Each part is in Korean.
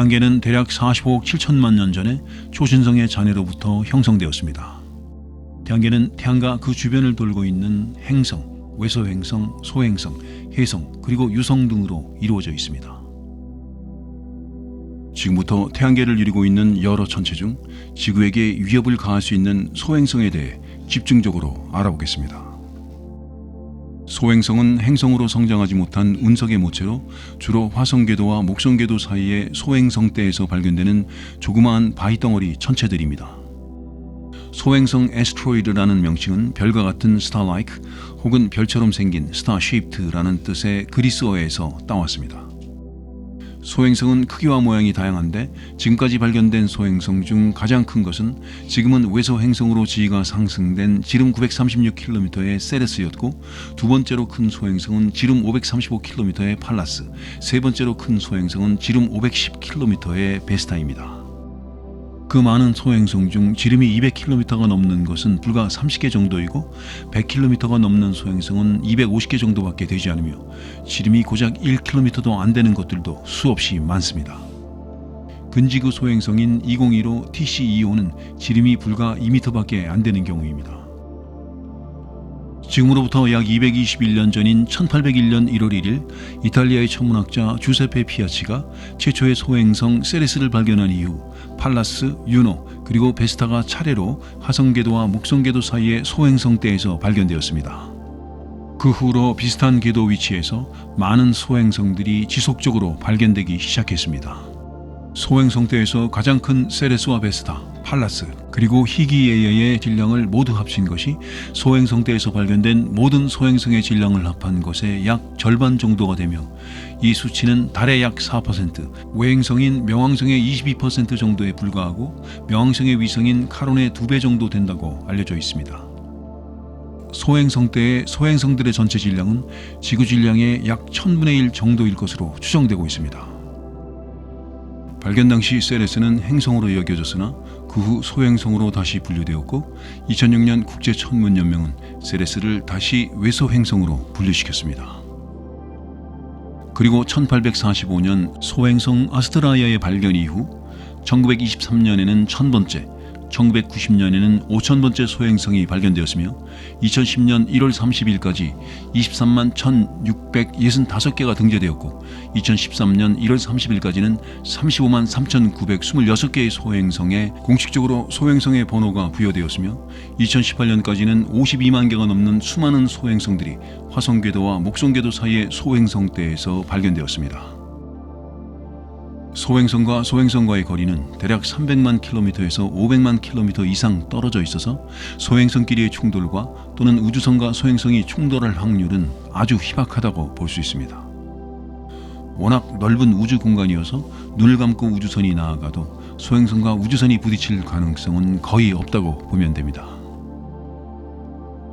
태양계는 대략 45억 7천만 년 전에 초신성의 잔해로부터 형성되었습니다. 태양계는 태양과 그 주변을 돌고 있는 행성, 외소행성, 소행성, 혜성, 그리고 유성 등으로 이루어져 있습니다. 지금부터 태양계를 이루고 있는 여러 천체 중 지구에게 위협을 가할 수 있는 소행성에 대해 집중적으로 알아보겠습니다. 소행성은 행성으로 성장하지 못한 운석의 모체로 주로 화성궤도와 목성궤도 사이의 소행성대에서 발견되는 조그마한 바위덩어리 천체들입니다. 소행성 애스트로이드라는 명칭은 별과 같은 star-like 혹은 별처럼 생긴 star-shaped라는 뜻의 그리스어에서 따왔습니다. 소행성은 크기와 모양이 다양한데 지금까지 발견된 소행성 중 가장 큰 것은 지금은 외소행성으로 지위가 상승된 지름 936km의 세레스였고, 두 번째로 큰 소행성은 지름 535km의 팔라스, 세 번째로 큰 소행성은 지름 510km의 베스타입니다. 그 많은 소행성 중 지름이 200km가 넘는 것은 불과 30개 정도이고 100km가 넘는 소행성은 250개 정도밖에 되지 않으며 지름이 고작 1km도 안 되는 것들도 수없이 많습니다. 근지구 소행성인 2015 TC25는 지름이 불과 2m밖에 안 되는 경우입니다. 지금으로부터 약 221년 전인 1801년 1월 1일 이탈리아의 천문학자 주세페 피아치가 최초의 소행성 세레스를 발견한 이후 팔라스, 유노, 그리고 베스타가 차례로 화성궤도와 목성궤도 사이의 소행성대에서 발견되었습니다. 그 후로 비슷한 궤도 위치에서 많은 소행성들이 지속적으로 발견되기 시작했습니다. 소행성대에서 가장 큰 세레스와 베스타, 팔라스, 그리고 희귀에이의 질량을 모두 합친 것이 소행성대에서 발견된 모든 소행성의 질량을 합한 것의 약 절반 정도가 되며, 이 수치는 달의 약 4%, 외행성인 명왕성의 22% 정도에 불과하고 명왕성의 위성인 카론의 2배 정도 된다고 알려져 있습니다. 소행성대의 소행성들의 전체 질량은 지구 질량의 약 1000분의 1 정도일 것으로 추정되고 있습니다. 발견 당시 세레스는 행성으로 여겨졌으나 그 후 소행성으로 다시 분류되었고, 2006년 국제천문연맹은 세레스를 다시 외소행성으로 분류시켰습니다. 그리고 1845년 소행성 아스트라이아의 발견 이후 1923년에는 1000번째, 1990년에는 5000번째 소행성이 발견되었으며 2010년 1월 30일까지 23만 1665개가 등재되었고, 2013년 1월 30일까지는 35만 3926개의 소행성에 공식적으로 소행성의 번호가 부여되었으며, 2018년까지는 52만 개가 넘는 수많은 소행성들이 화성궤도와 목성궤도 사이의 소행성대에서 발견되었습니다. 소행성과 소행성과의 거리는 대략 300만 킬로미터에서 500만 킬로미터 이상 떨어져 있어서 소행성끼리의 충돌과 또는 우주선과 소행성이 충돌할 확률은 아주 희박하다고 볼 수 있습니다. 워낙 넓은 우주 공간이어서 눈을 감고 우주선이 나아가도 소행성과 우주선이 부딪힐 가능성은 거의 없다고 보면 됩니다.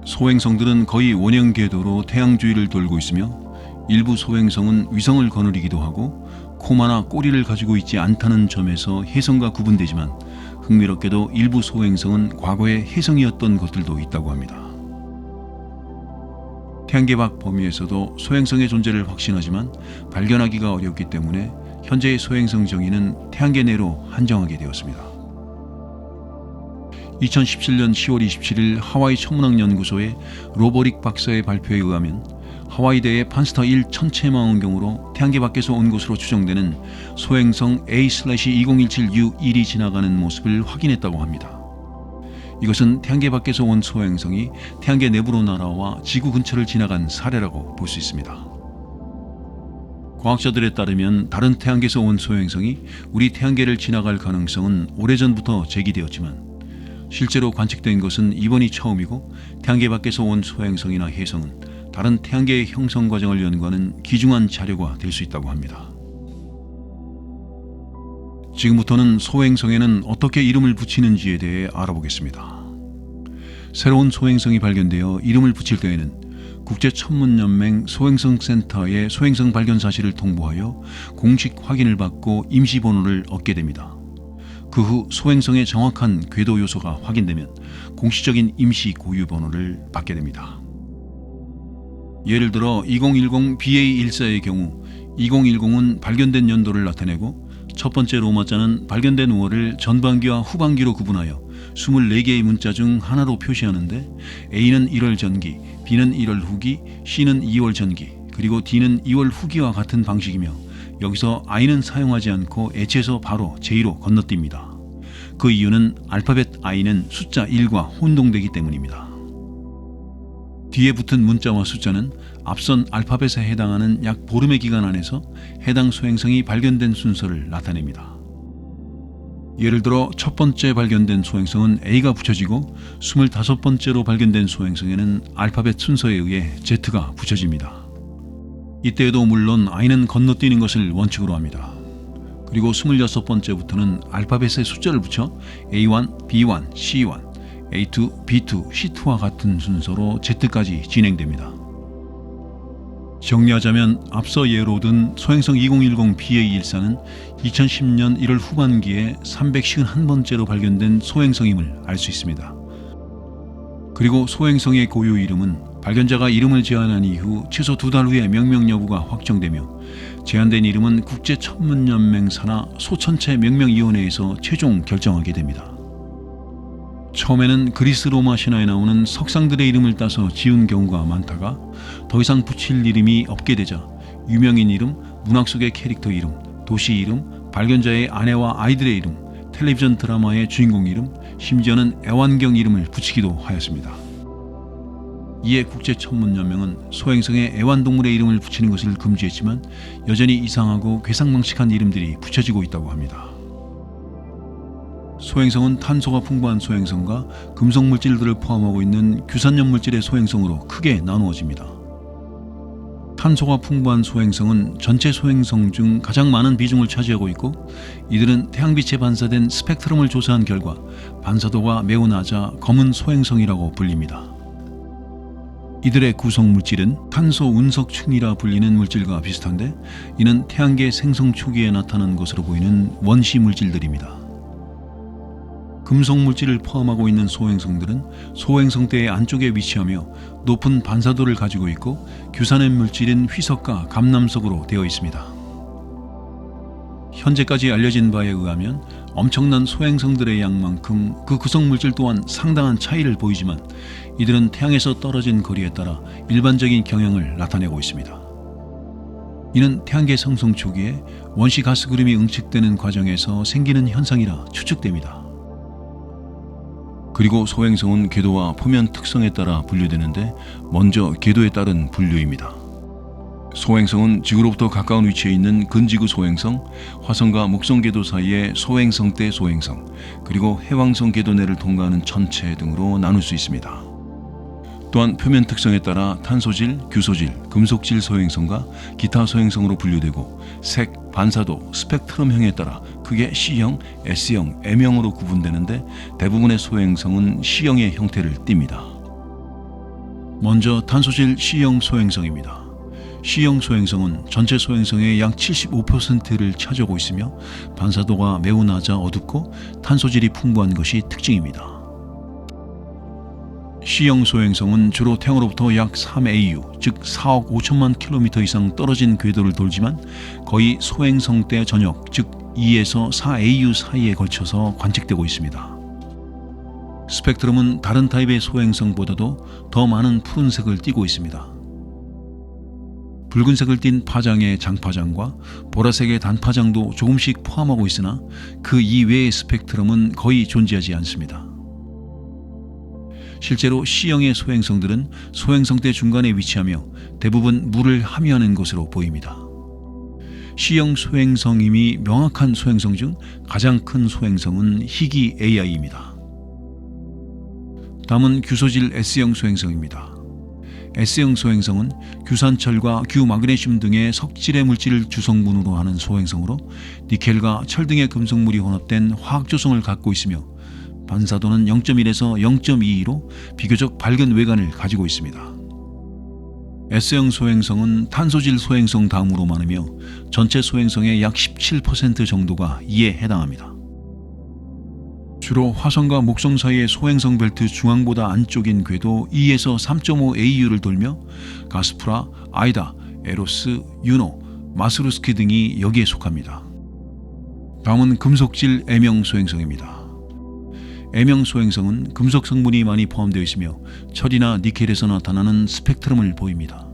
소행성들은 거의 원형 궤도로 태양 주위를 돌고 있으며, 일부 소행성은 위성을 거느리기도 하고 코마나 꼬리를 가지고 있지 않다는 점에서 혜성과 구분되지만, 흥미롭게도 일부 소행성은 과거에 혜성이었던 것들도 있다고 합니다. 태양계 밖 범위에서도 소행성의 존재를 확신하지만 발견하기가 어렵기 때문에 현재의 소행성 정의는 태양계 내로 한정하게 되었습니다. 2017년 10월 27일 하와이 천문학연구소의 로버릭 박사의 발표에 의하면 하와이대의 판스타 1 천체망원경으로 태양계 밖에서 온 것으로 추정되는 소행성 A/2017U1이 지나가는 모습을 확인했다고 합니다. 이것은 태양계 밖에서 온 소행성이 태양계 내부로 날아와 지구 근처를 지나간 사례라고 볼 수 있습니다. 과학자들에 따르면 다른 태양계에서 온 소행성이 우리 태양계를 지나갈 가능성은 오래전부터 제기되었지만, 실제로 관측된 것은 이번이 처음이고, 태양계 밖에서 온 소행성이나 혜성은 다른 태양계의 형성 과정을 연구하는 귀중한 자료가 될 수 있다고 합니다. 지금부터는 소행성에는 어떻게 이름을 붙이는지에 대해 알아보겠습니다. 새로운 소행성이 발견되어 이름을 붙일 때에는 국제천문연맹 소행성센터의 소행성 발견 사실을 통보하여 공식 확인을 받고 임시번호를 얻게 됩니다. 그 후 소행성의 정확한 궤도 요소가 확인되면 공식적인 임시 고유 번호를 받게 됩니다. 예를 들어 2010 BA14의 경우 2010은 발견된 연도를 나타내고 첫 번째 로마자는 발견된 월을 전반기와 후반기로 구분하여 24개의 문자 중 하나로 표시하는데 A는 1월 전기, B는 1월 후기, C는 2월 전기, 그리고 D는 2월 후기와 같은 방식이며 여기서 I는 사용하지 않고 H에서 바로 J로 건너뜁니다. 그 이유는 알파벳 I는 숫자 1과 혼동되기 때문입니다. 뒤에 붙은 문자와 숫자는 앞선 알파벳에 해당하는 약 보름의 기간 안에서 해당 소행성이 발견된 순서를 나타냅니다. 예를 들어 첫 번째 발견된 소행성은 A가 붙여지고 25번째로 발견된 소행성에는 알파벳 순서에 의해 Z가 붙여집니다. 이때에도 물론 I는 건너뛰는 것을 원칙으로 합니다. 그리고 26번째부터는 알파벳의 숫자를 붙여 A1, B1, C1, A2, B2, C2와 같은 순서로 Z까지 진행됩니다. 정리하자면 앞서 예로 든 소행성 2010 BA14는 2010년 1월 후반기에 351번째로 발견된 소행성임을 알 수 있습니다. 그리고 소행성의 고유 이름은 발견자가 이름을 제안한 이후 최소 2달 후에 명명 여부가 확정되며 제안된 이름은 국제천문연맹 산하 소천체 명명위원회에서 최종 결정하게 됩니다. 처음에는 그리스 로마 신화에 나오는 석상들의 이름을 따서 지은 경우가 많다가 더 이상 붙일 이름이 없게 되자 유명인 이름, 문학 속의 캐릭터 이름, 도시 이름, 발견자의 아내와 아이들의 이름, 텔레비전 드라마의 주인공 이름, 심지어는 애완경 이름을 붙이기도 하였습니다. 이에 국제천문연맹은 소행성에 애완동물의 이름을 붙이는 것을 금지했지만 여전히 이상하고 괴상망측한 이름들이 붙여지고 있다고 합니다. 소행성은 탄소가 풍부한 소행성과 금속물질들을 포함하고 있는 규산염 물질의 소행성으로 크게 나누어집니다. 탄소가 풍부한 소행성은 전체 소행성 중 가장 많은 비중을 차지하고 있고 이들은 태양빛에 반사된 스펙트럼을 조사한 결과 반사도가 매우 낮아 검은 소행성이라고 불립니다. 이들의 구성 물질은 탄소 운석층이라 불리는 물질과 비슷한데 이는 태양계 생성 초기에 나타난 것으로 보이는 원시 물질들입니다. 금속 물질을 포함하고 있는 소행성들은 소행성대의 안쪽에 위치하며 높은 반사도를 가지고 있고 규산염 물질인 휘석과 감남석으로 되어 있습니다. 현재까지 알려진 바에 의하면 엄청난 소행성들의 양만큼 그 구성 물질 또한 상당한 차이를 보이지만 이들은 태양에서 떨어진 거리에 따라 일반적인 경향을 나타내고 있습니다. 이는 태양계 성성 초기에 원시 가스 그림이 응축되는 과정에서 생기는 현상이라 추측됩니다. 그리고 소행성은 궤도와 표면 특성에 따라 분류되는데 먼저 궤도에 따른 분류입니다. 소행성은 지구로부터 가까운 위치에 있는 근지구 소행성, 화성과 목성 궤도 사이의 소행성대 소행성, 그리고 해왕성 궤도 내를 통과하는 천체 등으로 나눌 수 있습니다. 또한 표면 특성에 따라 탄소질, 규소질, 금속질 소행성과 기타 소행성으로 분류되고 색, 반사도, 스펙트럼형에 따라 크게 C형, S형, M형으로 구분되는데 대부분의 소행성은 C형의 형태를 띱니다. 먼저 탄소질 C형 소행성입니다. C형 소행성은 전체 소행성의 약 75%를 차지하고 있으며 반사도가 매우 낮아 어둡고 탄소질이 풍부한 것이 특징입니다. C형 소행성은 주로 태양으로부터 약 3AU, 즉 4억 5천만 킬로미터 이상 떨어진 궤도를 돌지만 거의 소행성대 전역, 즉 2에서 4AU 사이에 걸쳐서 관측되고 있습니다. 스펙트럼은 다른 타입의 소행성보다도 더 많은 푸른색을 띠고 있습니다. 붉은색을 띤 파장의 장파장과 보라색의 단파장도 조금씩 포함하고 있으나 그 이외의 스펙트럼은 거의 존재하지 않습니다. 실제로 C형의 소행성들은 소행성대 중간에 위치하며 대부분 물을 함유하는 것으로 보입니다. C형 소행성임이 명확한 소행성 중 가장 큰 소행성은 희귀 AI입니다. 다음은 규소질 S형 소행성입니다. S형 소행성은 규산철과 규마그네슘 등의 석질의 물질을 주성분으로 하는 소행성으로 니켈과 철 등의 금속물이 혼합된 화학 조성을 갖고 있으며 반사도는 0.1에서 0.22로 비교적 밝은 외관을 가지고 있습니다. S형 소행성은 탄소질 소행성 다음으로 많으며 전체 소행성의 약 17% 정도가 이에 해당합니다. 주로 화성과 목성 사이의 소행성 벨트 중앙보다 안쪽인 궤도 2에서 3.5AU를 돌며 가스프라, 아이다, 에로스, 유노, 마스루스키 등이 여기에 속합니다. 다음은 금속질 M형 소행성입니다. M형 소행성은 금속 성분이 많이 포함되어 있으며 철이나 니켈에서 나타나는 스펙트럼을 보입니다.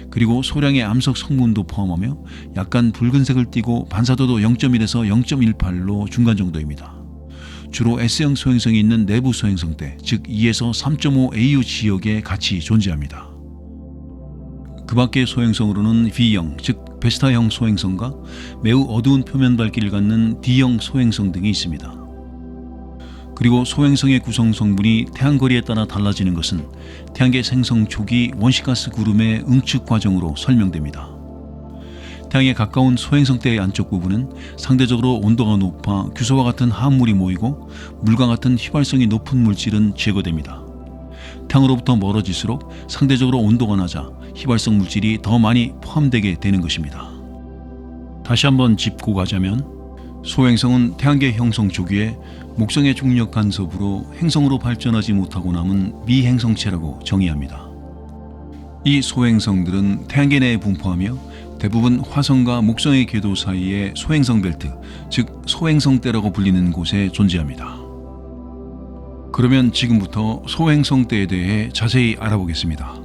그리고 소량의 암석 성분도 포함하며 약간 붉은색을 띠고 반사도도 0.1에서 0.18로 중간 정도입니다. 주로 S형 소행성이 있는 내부 소행성대, 즉 2에서 3.5 AU 지역에 같이 존재합니다. 그 밖의 소행성으로는 V형, 즉 베스타형 소행성과 매우 어두운 표면 밝기를 갖는 D형 소행성 등이 있습니다. 그리고 소행성의 구성 성분이 태양거리에 따라 달라지는 것은 태양계 생성 초기 원시가스 구름의 응축 과정으로 설명됩니다. 태양에 가까운 소행성대의 안쪽 부분은 상대적으로 온도가 높아 규소와 같은 화합물이 모이고 물과 같은 휘발성이 높은 물질은 제거됩니다. 태양으로부터 멀어질수록 상대적으로 온도가 낮아 휘발성 물질이 더 많이 포함되게 되는 것입니다. 다시 한번 짚고 가자면 소행성은 태양계 형성 초기에 목성의 중력 간섭으로 행성으로 발전하지 못하고 남은 미행성체라고 정의합니다. 이 소행성들은 태양계 내에 분포하며 대부분 화성과 목성의 궤도 사이의 소행성 벨트, 즉 소행성대라고 불리는 곳에 존재합니다. 그러면 지금부터 소행성대에 대해 자세히 알아보겠습니다.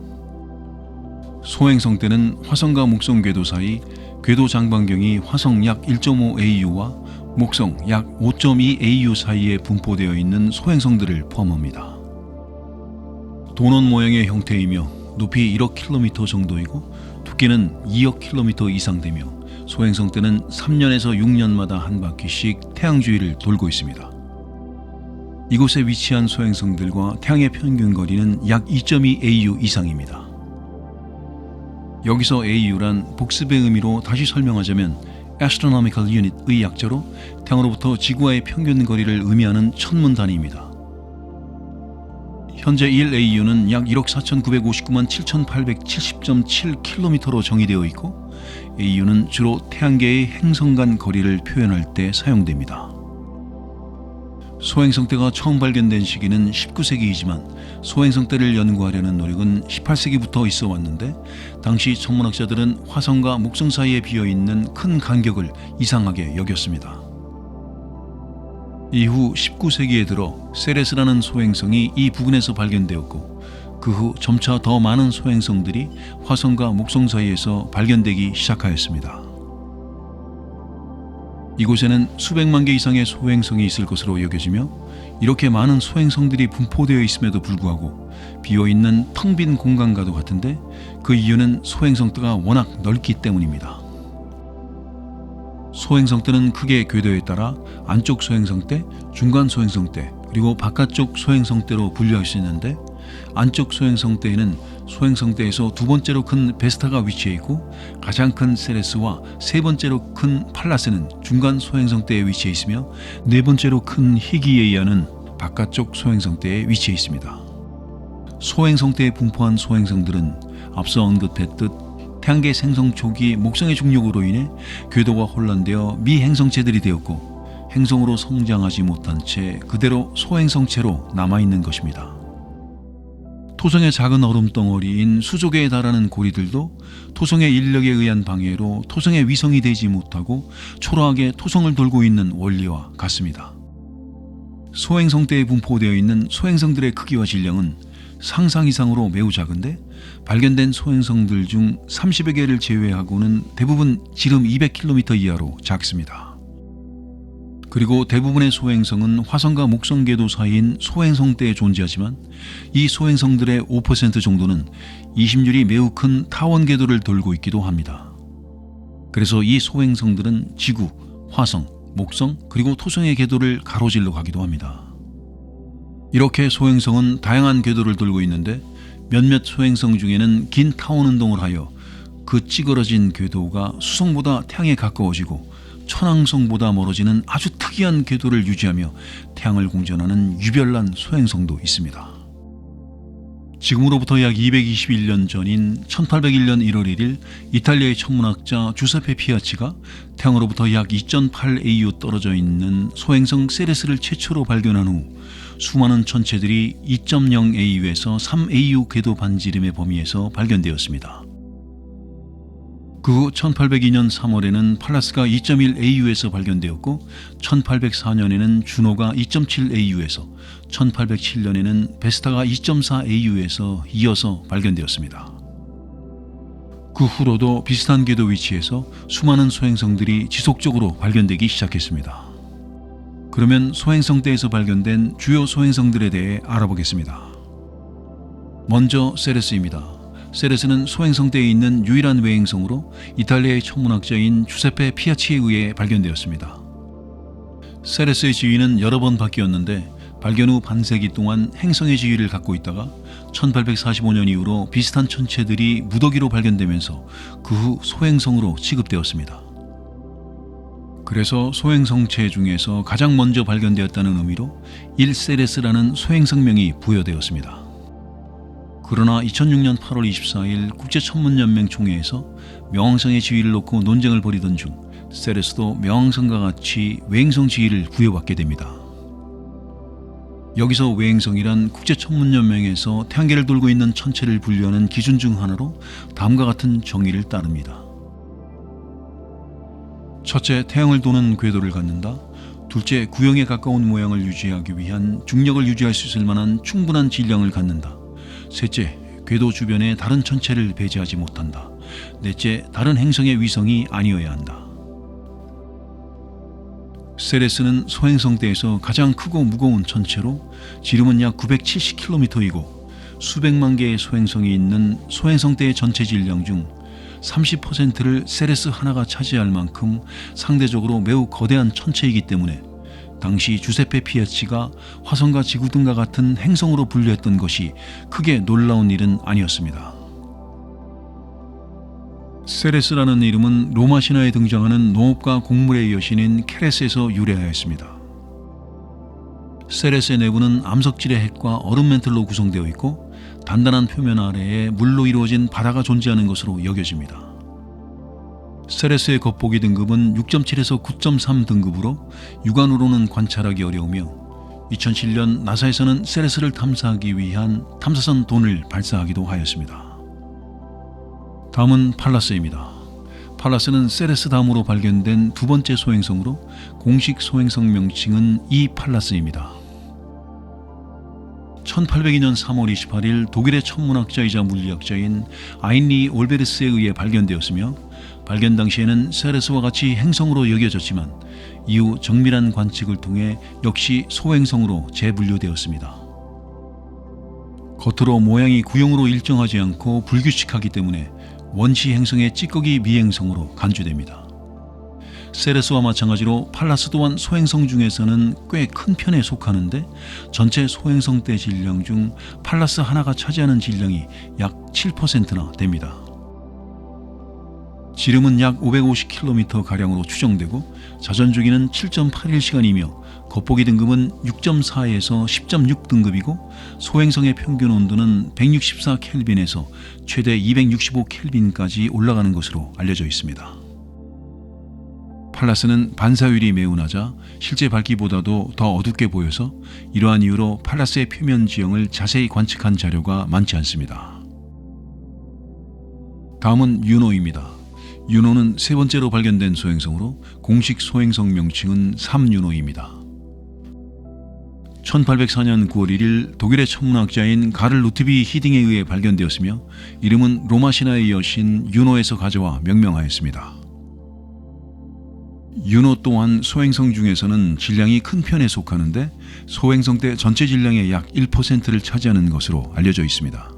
소행성대는 화성과 목성 궤도 사이 궤도 장반경이 화성 약 1.5 AU와 목성 약 5.2 AU 사이에 분포되어 있는 소행성들을 포함합니다. 도넛 모양의 형태이며 높이 1억 킬로미터 정도이고 두께는 2억 킬로미터 이상 되며 소행성대는 3년에서 6년마다 한 바퀴씩 태양 주위를 돌고 있습니다. 이곳에 위치한 소행성들과 태양의 평균 거리는 약 2.2 AU 이상입니다. 여기서 AU란 복습의 의미로 다시 설명하자면 Astronomical Unit의 약자로 태양으로부터 지구와의 평균 거리를 의미하는 천문 단위입니다. 현재 1AU는 약 1억 4,959만 7,870.7km로 정의되어 있고 AU는 주로 태양계의 행성 간 거리를 표현할 때 사용됩니다. 소행성대가 처음 발견된 시기는 19세기이지만 소행성대를 연구하려는 노력은 18세기부터 있어 왔는데 당시 천문학자들은 화성과 목성 사이에 비어있는 큰 간격을 이상하게 여겼습니다. 이후 19세기에 들어 세레스라는 소행성이 이 부근에서 발견되었고 그 후 점차 더 많은 소행성들이 화성과 목성 사이에서 발견되기 시작하였습니다. 이곳에는 수백만 개 이상의 소행성이 있을 것으로 여겨지며 이렇게 많은 소행성들이 분포되어 있음에도 불구하고 비어있는 텅 빈 공간과도 같은데 그 이유는 소행성대가 워낙 넓기 때문입니다. 소행성대는 크게 궤도에 따라 안쪽 소행성대, 중간 소행성대, 그리고 바깥쪽 소행성대로 분류할 수 있는데 안쪽 소행성대에는 소행성대에서 두 번째로 큰 베스타가 위치해 있고 가장 큰 세레스와 세 번째로 큰 팔라스는 중간 소행성대에 위치해 있으며 네 번째로 큰 히기예이아는 바깥쪽 소행성대에 위치해 있습니다. 소행성대에 분포한 소행성들은 앞서 언급했듯 태양계 생성 초기 목성의 중력으로 인해 궤도가 혼란되어 미행성체들이 되었고 행성으로 성장하지 못한 채 그대로 소행성체로 남아있는 것입니다. 토성의 작은 얼음 덩어리인 수족에 달하는 고리들도 토성의 인력에 의한 방해로 토성의 위성이 되지 못하고 초라하게 토성을 돌고 있는 원리와 같습니다. 소행성대에 분포되어 있는 소행성들의 크기와 질량은 상상 이상으로 매우 작은데 발견된 소행성들 중 30여 개를 제외하고는 대부분 지름 200km 이하로 작습니다. 그리고 대부분의 소행성은 화성과 목성 궤도 사이인 소행성대에 존재하지만 이 소행성들의 5% 정도는 이심률이 매우 큰 타원 궤도를 돌고 있기도 합니다. 그래서 이 소행성들은 지구, 화성, 목성 그리고 토성의 궤도를 가로질러 가기도 합니다. 이렇게 소행성은 다양한 궤도를 돌고 있는데 몇몇 소행성 중에는 긴 타원 운동을 하여 그 찌그러진 궤도가 수성보다 태양에 가까워지고 천왕성보다 멀어지는 아주 특이한 궤도를 유지하며 태양을 공전하는 유별난 소행성도 있습니다. 지금으로부터 약 221년 전인 1801년 1월 1일 이탈리아의 천문학자 주세페 피아치가 태양으로부터 약 2.8 AU 떨어져 있는 소행성 세레스를 최초로 발견한 후 수많은 천체들이 2.0 AU에서 3 AU 궤도 반지름의 범위에서 발견되었습니다. 그 후 1802년 3월에는 팔라스가 2.1AU에서 발견되었고 1804년에는 주노가 2.7AU에서 1807년에는 베스타가 2.4AU에서 이어서 발견되었습니다. 그 후로도 비슷한 궤도 위치에서 수많은 소행성들이 지속적으로 발견되기 시작했습니다. 그러면 소행성대에서 발견된 주요 소행성들에 대해 알아보겠습니다. 먼저 세레스입니다. 세레스는 소행성대에 있는 유일한 외행성으로 이탈리아의 천문학자인 주세페 피아치에 의해 발견되었습니다. 세레스의 지위는 여러 번 바뀌었는데 발견 후 반세기 동안 행성의 지위를 갖고 있다가 1845년 이후로 비슷한 천체들이 무더기로 발견되면서 그 후 소행성으로 취급되었습니다. 그래서 소행성체 중에서 가장 먼저 발견되었다는 의미로 1세레스라는 소행성명이 부여되었습니다. 그러나 2006년 8월 24일 국제천문연맹 총회에서 명왕성의 지위를 놓고 논쟁을 벌이던 중 세레스도 명왕성과 같이 외행성 지위를 부여받게 됩니다. 여기서 외행성이란 국제천문연맹에서 태양계를 돌고 있는 천체를 분류하는 기준 중 하나로 다음과 같은 정의를 따릅니다. 첫째, 태양을 도는 궤도를 갖는다. 둘째, 구형에 가까운 모양을 유지하기 위한 중력을 유지할 수 있을 만한 충분한 질량을 갖는다. 셋째, 궤도 주변에 다른 천체를 배제하지 못한다. 넷째, 다른 행성의 위성이 아니어야 한다. 세레스는 소행성대에서 가장 크고 무거운 천체로 지름은 약 970km이고 수백만 개의 소행성이 있는 소행성대의 전체 질량 중 30%를 세레스 하나가 차지할 만큼 상대적으로 매우 거대한 천체이기 때문에 당시 주세페 피아치가 화성과 지구 등과 같은 행성으로 분류했던 것이 크게 놀라운 일은 아니었습니다. 세레스라는 이름은 로마 신화에 등장하는 농업과 곡물의 여신인 케레스에서 유래하였습니다. 세레스의 내부는 암석질의 핵과 얼음 멘틀로 구성되어 있고 단단한 표면 아래에 물로 이루어진 바다가 존재하는 것으로 여겨집니다. 세레스의 겉보기 등급은 6.7에서 9.3 등급으로 육안으로는 관찰하기 어려우며 2007년 나사에서는 세레스를 탐사하기 위한 탐사선 돈을 발사하기도 하였습니다. 다음은 팔라스입니다. 팔라스는 세레스 다음으로 발견된 두 번째 소행성으로 공식 소행성 명칭은 이팔라스입니다. 1802년 3월 28일 독일의 천문학자이자 물리학자인 아인리 올베르스에 의해 발견되었으며 발견 당시에는 세레스와 같이 행성으로 여겨졌지만 이후 정밀한 관측을 통해 역시 소행성으로 재분류되었습니다. 겉으로 모양이 구형으로 일정하지 않고 불규칙하기 때문에 원시 행성의 찌꺼기 미행성으로 간주됩니다. 세레스와 마찬가지로 팔라스 또한 소행성 중에서는 꽤 큰 편에 속하는데 전체 소행성대 질량 중 팔라스 하나가 차지하는 질량이 약 7%나 됩니다. 지름은 약 550km가량으로 추정되고 자전 주기는 7.81시간이며 겉보기 등급은 6.4에서 10.6 등급이고 소행성의 평균 온도는 164켈빈에서 최대 265켈빈까지 올라가는 것으로 알려져 있습니다. 팔라스는 반사율이 매우 낮아 실제 밝기보다도 더 어둡게 보여서 이러한 이유로 팔라스의 표면 지형을 자세히 관측한 자료가 많지 않습니다. 다음은 유노입니다. 유노는 세 번째로 발견된 소행성으로 공식 소행성 명칭은 3유노입니다. 1804년 9월 1일 독일의 천문학자인 가를 루트비 히딩에 의해 발견되었으며 이름은 로마 신화의 여신 유노에서 가져와 명명하였습니다. 유노 또한 소행성 중에서는 질량이 큰 편에 속하는데 소행성대 전체 질량의 약 1%를 차지하는 것으로 알려져 있습니다.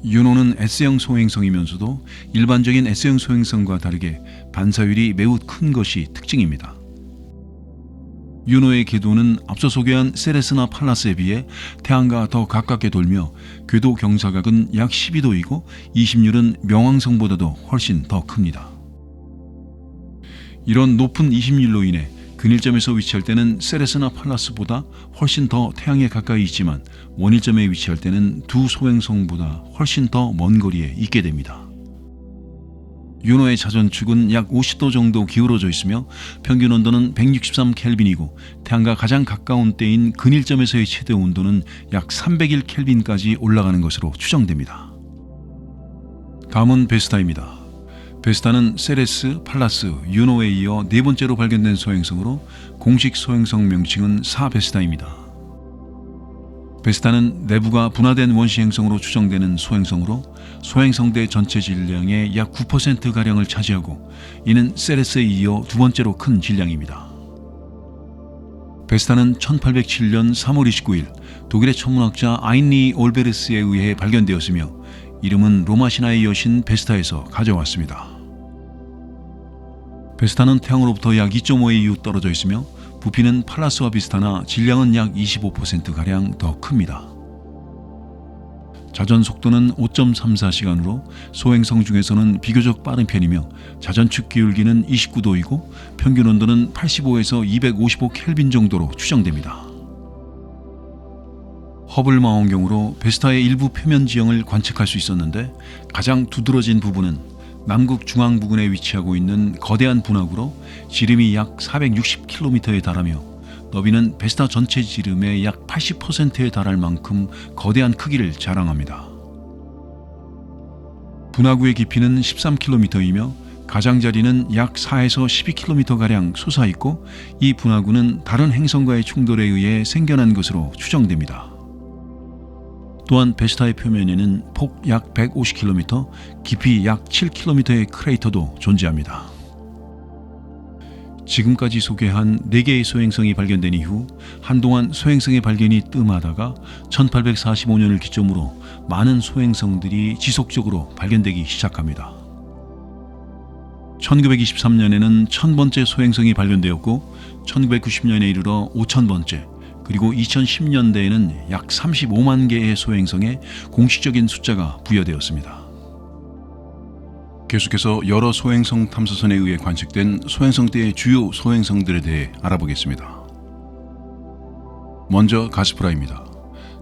유노는 S형 소행성이면서도 일반적인 S형 소행성과 다르게 반사율이 매우 큰 것이 특징입니다. 유노의 궤도는 앞서 소개한 세레스나 팔라스에 비해 태양과 더 가깝게 돌며 궤도 경사각은 약 12도이고 이심률은 명왕성보다도 훨씬 더 큽니다. 이런 높은 이심률로 인해 근일점에서 위치할 때는 세레스나 팔라스보다 훨씬 더 태양에 가까이 있지만 원일점에 위치할 때는 두 소행성보다 훨씬 더 먼 거리에 있게 됩니다. 유노의 자전축은 약 50도 정도 기울어져 있으며 평균 온도는 163켈빈이고 태양과 가장 가까운 때인 근일점에서의 최대 온도는 약 301켈빈까지 올라가는 것으로 추정됩니다. 다음은 베스타입니다. 베스타는 세레스, 팔라스, 유노에 이어 네 번째로 발견된 소행성으로 공식 소행성 명칭은 4베스타입니다. 베스타는 내부가 분화된 원시 행성으로 추정되는 소행성으로 소행성대 전체 질량의 약 9%가량을 차지하고 이는 세레스에 이어 두 번째로 큰 질량입니다. 베스타는 1807년 3월 29일 독일의 천문학자 아인리 올베르스에 의해 발견되었으며 이름은 로마 신화의 여신 베스타에서 가져왔습니다. 베스타는 태양으로부터 약 2.5의 이후 떨어져 있으며 부피는 팔라스와 비슷하나 질량은 약 25%가량 더 큽니다. 자전 속도는 5.34시간으로 소행성 중에서는 비교적 빠른 편이며 자전축 기울기는 29도이고 평균 온도는 85에서 255 켈빈 정도로 추정됩니다. 허블 망원경으로 베스타의 일부 표면 지형을 관측할 수 있었는데 가장 두드러진 부분은 남극 중앙 부근에 위치하고 있는 거대한 분화구로 지름이 약 460km에 달하며 너비는 베스타 전체 지름의 약 80%에 달할 만큼 거대한 크기를 자랑합니다. 분화구의 깊이는 13km이며 가장자리는 약 4에서 12km가량 솟아있고 이 분화구는 다른 행성과의 충돌에 의해 생겨난 것으로 추정됩니다. 또한 베스타의 표면에는 폭 약 150km, 깊이 약 7km의 크레이터도 존재합니다. 지금까지 소개한 4개의 소행성이 발견된 이후 한동안 소행성의 발견이 뜸하다가 1845년을 기점으로 많은 소행성들이 지속적으로 발견되기 시작합니다. 1923년에는 1000번째 소행성이 발견되었고 1990년에 이르러 5000번째, 그리고 2010년대에는 약 35만 개의 소행성에 공식적인 숫자가 부여되었습니다. 계속해서 여러 소행성 탐사선에 의해 관측된 소행성대의 주요 소행성들에 대해 알아보겠습니다. 먼저 가스프라입니다.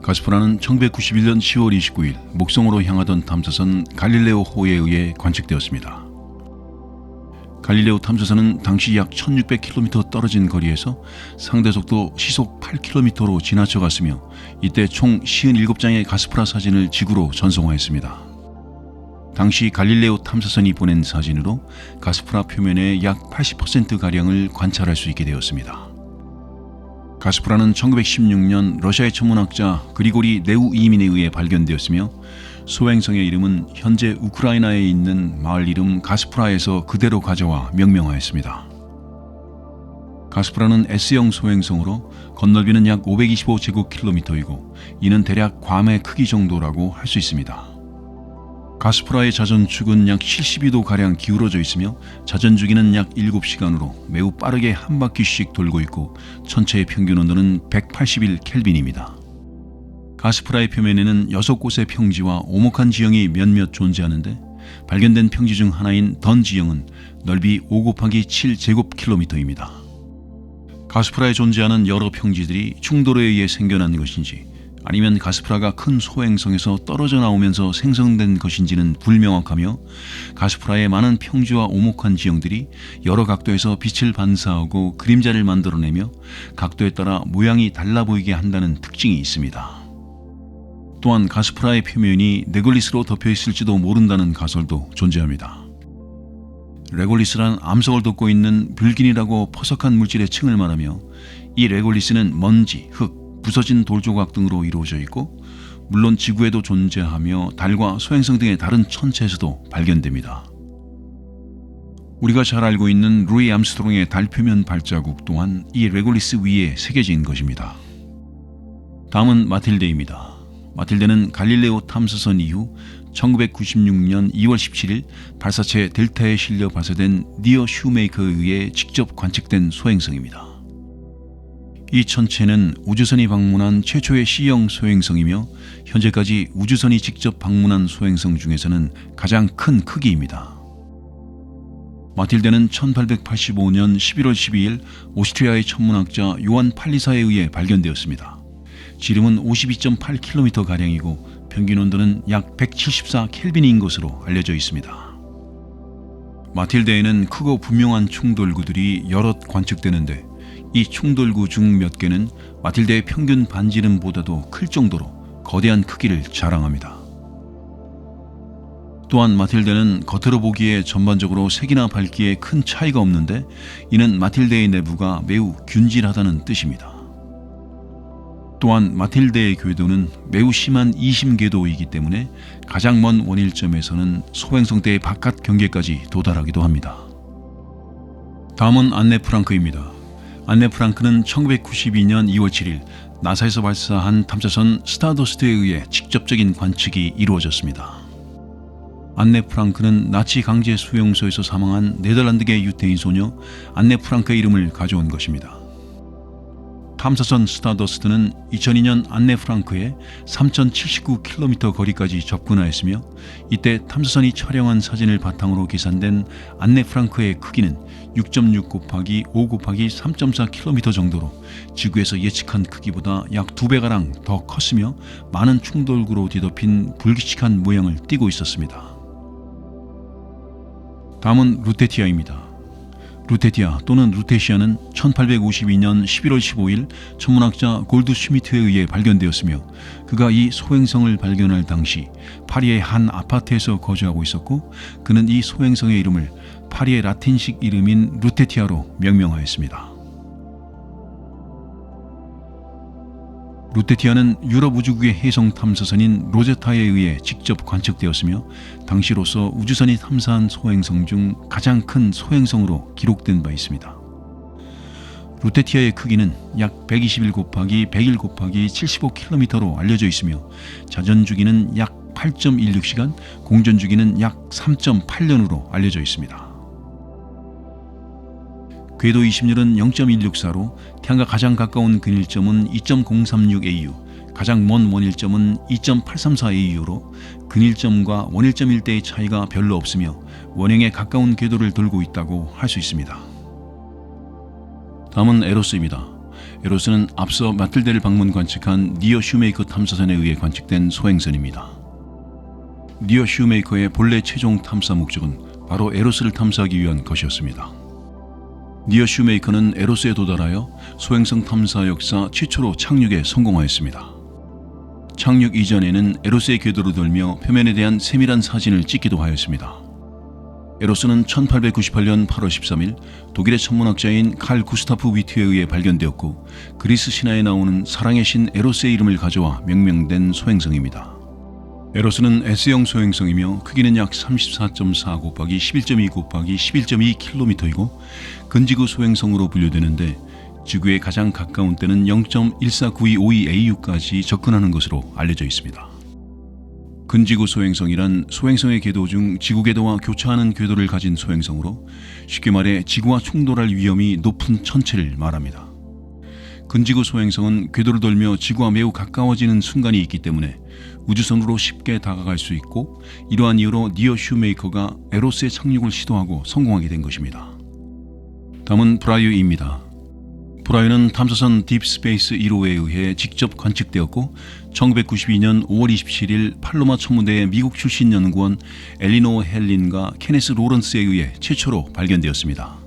가스프라는 1991년 10월 29일 목성으로 향하던 탐사선 갈릴레오호에 의해 관측되었습니다. 갈릴레오 탐사선은 당시 약 1600km 떨어진 거리에서 상대속도 시속 8km로 지나쳐 갔으며 이때 총 57장의 가스프라 사진을 지구로 전송하였습니다. 당시 갈릴레오 탐사선이 보낸 사진으로 가스프라 표면의 약 80%가량을 관찰할 수 있게 되었습니다. 가스프라는 1916년 러시아의 천문학자 그리고리 네우이민에 의해 발견되었으며 소행성의 이름은 현재 우크라이나에 있는 마을 이름 가스프라에서 그대로 가져와 명명하였습니다. 가스프라는 S형 소행성으로 건널비는 약 525제곱킬로미터이고 이는 대략 괌의 크기 정도라고 할 수 있습니다. 가스프라의 자전축은 약 72도가량 기울어져 있으며 자전주기는 약 7시간으로 매우 빠르게 한 바퀴씩 돌고 있고 전체의 평균 온도는 181켈빈입니다. 가스프라의 표면에는 6곳의 평지와 오목한 지형이 몇몇 존재하는데 발견된 평지 중 하나인 던 지형은 넓이 5곱하기7 제곱킬로미터입니다. 가스프라에 존재하는 여러 평지들이 충돌에 의해 생겨난 것인지 아니면 가스프라가 큰 소행성에서 떨어져 나오면서 생성된 것인지는 불명확하며 가스프라의 많은 평지와 오목한 지형들이 여러 각도에서 빛을 반사하고 그림자를 만들어내며 각도에 따라 모양이 달라 보이게 한다는 특징이 있습니다. 또한 가스프라의 표면이 레골리스로 덮여 있을지도 모른다는 가설도 존재합니다. 레골리스란 암석을 덮고 있는 불긴이라고 퍼석한 물질의 층을 말하며 이 레골리스는 먼지, 흙, 부서진 돌조각 등으로 이루어져 있고 물론 지구에도 존재하며 달과 소행성 등의 다른 천체에서도 발견됩니다. 우리가 잘 알고 있는 루이 암스트롱의 달 표면 발자국 또한 이 레골리스 위에 새겨진 것입니다. 다음은 마틸데입니다. 마틸데는 갈릴레오 탐사선 이후 1996년 2월 17일 발사체 델타에 실려 발사된 니어 슈메이커에 의해 직접 관측된 소행성입니다. 이 천체는 우주선이 방문한 최초의 C형 소행성이며 현재까지 우주선이 직접 방문한 소행성 중에서는 가장 큰 크기입니다. 마틸데는 1885년 11월 12일 오스트리아의 천문학자 요한 팔리사에 의해 발견되었습니다. 지름은 52.8km가량이고 평균 온도는 약 174켈빈인 것으로 알려져 있습니다. 마틸데에는 크고 분명한 충돌구들이 여럿 관측되는데 이 충돌구 중 몇 개는 마틸데의 평균 반지름보다도 클 정도로 거대한 크기를 자랑합니다. 또한 마틸데는 겉으로 보기에 전반적으로 색이나 밝기에 큰 차이가 없는데 이는 마틸데의 내부가 매우 균질하다는 뜻입니다. 또한 마틸데의 궤도는 매우 심한 이심궤도이기 때문에 가장 먼 원일점에서는 소행성대의 바깥 경계까지 도달하기도 합니다. 다음은 안네 프랑크입니다. 안네 프랑크는 1992년 2월 7일 나사에서 발사한 탐사선 스타더스트에 의해 직접적인 관측이 이루어졌습니다. 안네 프랑크는 나치 강제 수용소에서 사망한 네덜란드계 유태인 소녀 안네 프랑크의 이름을 가져온 것입니다. 탐사선 스타더스트는 2002년 안네 프랑크의 3,079km 거리까지 접근하였으며 이때 탐사선이 촬영한 사진을 바탕으로 계산된 안네 프랑크의 크기는 6.6 곱하기 5 곱하기 3.4km 정도로 지구에서 예측한 크기보다 약 2배가량 더 컸으며 많은 충돌구로 뒤덮인 불규칙한 모양을 띠고 있었습니다. 다음은 루테티아입니다. 루테티아 또는 루테시아는 1852년 11월 15일 천문학자 골드슈미트에 의해 발견되었으며 그가 이 소행성을 발견할 당시 파리의 한 아파트에서 거주하고 있었고 그는 이 소행성의 이름을 파리의 라틴식 이름인 루테티아로 명명하였습니다. 루테티아는 유럽 우주국의 해성 탐사선인 로제타에 의해 직접 관측되었으며 당시로서 우주선이 탐사한 소행성 중 가장 큰 소행성으로 기록된 바 있습니다. 루테티아의 크기는 약 121 곱하기 101 곱하기 75km로 알려져 있으며 자전 주기는 약 8.16시간, 공전 주기는 약 3.8년으로 알려져 있습니다. 궤도 이심률은 0.164로 태양과 가장 가까운 근일점은 2.036AU, 가장 먼 원일점은 2.834AU로 근일점과 원일점 일대의 차이가 별로 없으며 원형에 가까운 궤도를 돌고 있다고 할 수 있습니다. 다음은 에로스입니다. 에로스는 앞서 마틸데를 방문 관측한 니어 슈메이커 탐사선에 의해 관측된 소행선입니다. 니어 슈메이커의 본래 최종 탐사 목적은 바로 에로스를 탐사하기 위한 것이었습니다. 니어 슈메이커는 에로스에 도달하여 소행성 탐사 역사 최초로 착륙에 성공하였습니다. 착륙 이전에는 에로스의 궤도를 돌며 표면에 대한 세밀한 사진을 찍기도 하였습니다. 에로스는 1898년 8월 13일 독일의 천문학자인 칼 구스타프 위트에 의해 발견되었고 그리스 신화에 나오는 사랑의 신 에로스의 이름을 가져와 명명된 소행성입니다. 에로스는 S형 소행성이며 크기는 약 34.4 곱하기 11.2 곱하기 11.2km이고 근지구 소행성으로 분류되는데 지구에 가장 가까운 때는 0.149252AU까지 접근하는 것으로 알려져 있습니다. 근지구 소행성이란 소행성의 궤도 중 지구 궤도와 교차하는 궤도를 가진 소행성으로 쉽게 말해 지구와 충돌할 위험이 높은 천체를 말합니다. 근지구 소행성은 궤도를 돌며 지구와 매우 가까워지는 순간이 있기 때문에 우주선으로 쉽게 다가갈 수 있고 이러한 이유로 니어 슈메이커가 에로스의 착륙을 시도하고 성공하게 된 것입니다. 다음은 브라이어입니다. 브라이어는 탐사선 딥스페이스 1호에 의해 직접 관측되었고 1992년 5월 27일 팔로마 천문대의 미국 출신 연구원 엘리노 헬린과 케네스 로런스에 의해 최초로 발견되었습니다.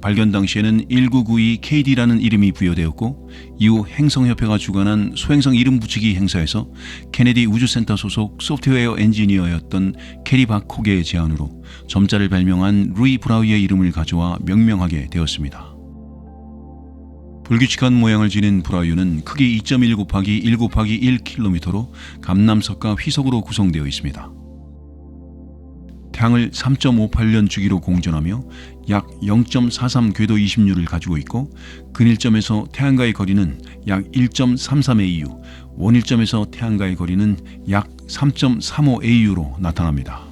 발견 당시에는 1992KD라는 이름이 부여되었고 이후 행성협회가 주관한 소행성 이름 붙이기 행사에서 케네디 우주센터 소속 소프트웨어 엔지니어였던 캐리 바콕의 제안으로 점자를 발명한 루이 브라이어의 이름을 가져와 명명하게 되었습니다. 불규칙한 모양을 지닌 브라이어는 크기 2.1 곱하기 1 곱하기 1km로 감남석과 휘석으로 구성되어 있습니다. 태양을 3.58년 주기로 공전하며 약 0.43 궤도 이심률을 가지고 있고 근일점에서 태양과의 거리는 약 1.33AU, 원일점에서 태양과의 거리는 약 3.35AU로 나타납니다.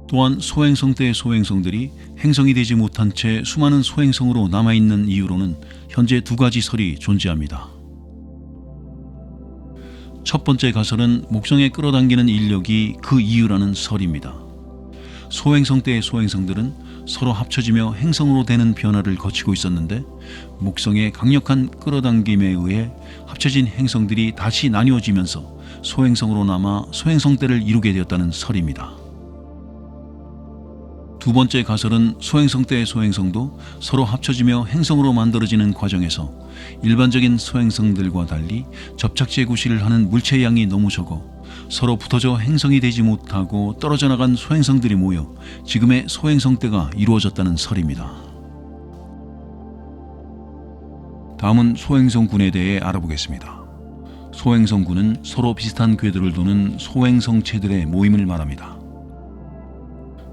또한 소행성대의 소행성들이 행성이 되지 못한 채 수많은 소행성으로 남아있는 이유로는 현재 두 가지 설이 존재합니다. 첫 번째 가설은 목성에 끌어당기는 인력이 그 이유라는 설입니다. 소행성대의 소행성들은 서로 합쳐지며 행성으로 되는 변화를 거치고 있었는데 목성의 강력한 끌어당김에 의해 합쳐진 행성들이 다시 나뉘어지면서 소행성으로 남아 소행성대를 이루게 되었다는 설입니다. 두 번째 가설은 소행성대의 소행성도 서로 합쳐지며 행성으로 만들어지는 과정에서 일반적인 소행성들과 달리 접착제 구실을 하는 물체의 양이 너무 적어 서로 붙어져 행성이 되지 못하고 떨어져 나간 소행성들이 모여 지금의 소행성 때가 이루어졌다는 설입니다. 다음은 소행성군에 대해 알아보겠습니다. 소행성군은 서로 비슷한 궤도를 도는 소행성체들의 모임을 말합니다.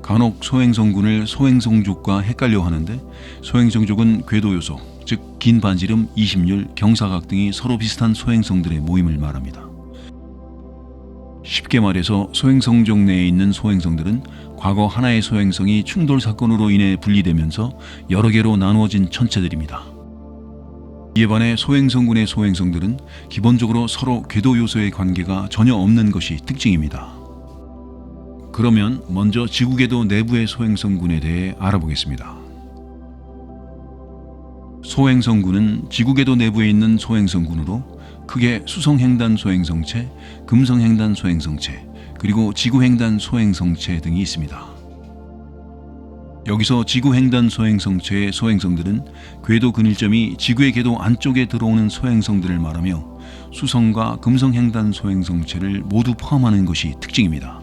간혹 소행성군을 소행성족과 헷갈려 하는데, 소행성족은 궤도 요소, 즉 긴 반지름, 이심률, 경사각 등이 서로 비슷한 소행성들의 모임을 말합니다. 쉽게 말해서 소행성족 내에 있는 소행성들은 과거 하나의 소행성이 충돌 사건으로 인해 분리되면서 여러 개로 나누어진 천체들입니다. 이에 반해 소행성군의 소행성들은 기본적으로 서로 궤도 요소의 관계가 전혀 없는 것이 특징입니다. 그러면 먼저 지구궤도 내부의 소행성군에 대해 알아보겠습니다. 소행성군은 지구궤도 내부에 있는 소행성군으로 크게 수성횡단 소행성체, 금성횡단 소행성체, 그리고 지구횡단 소행성체 등이 있습니다. 여기서 지구횡단 소행성체의 소행성들은 궤도 근일점이 지구의 궤도 안쪽에 들어오는 소행성들을 말하며 수성과 금성횡단 소행성체를 모두 포함하는 것이 특징입니다.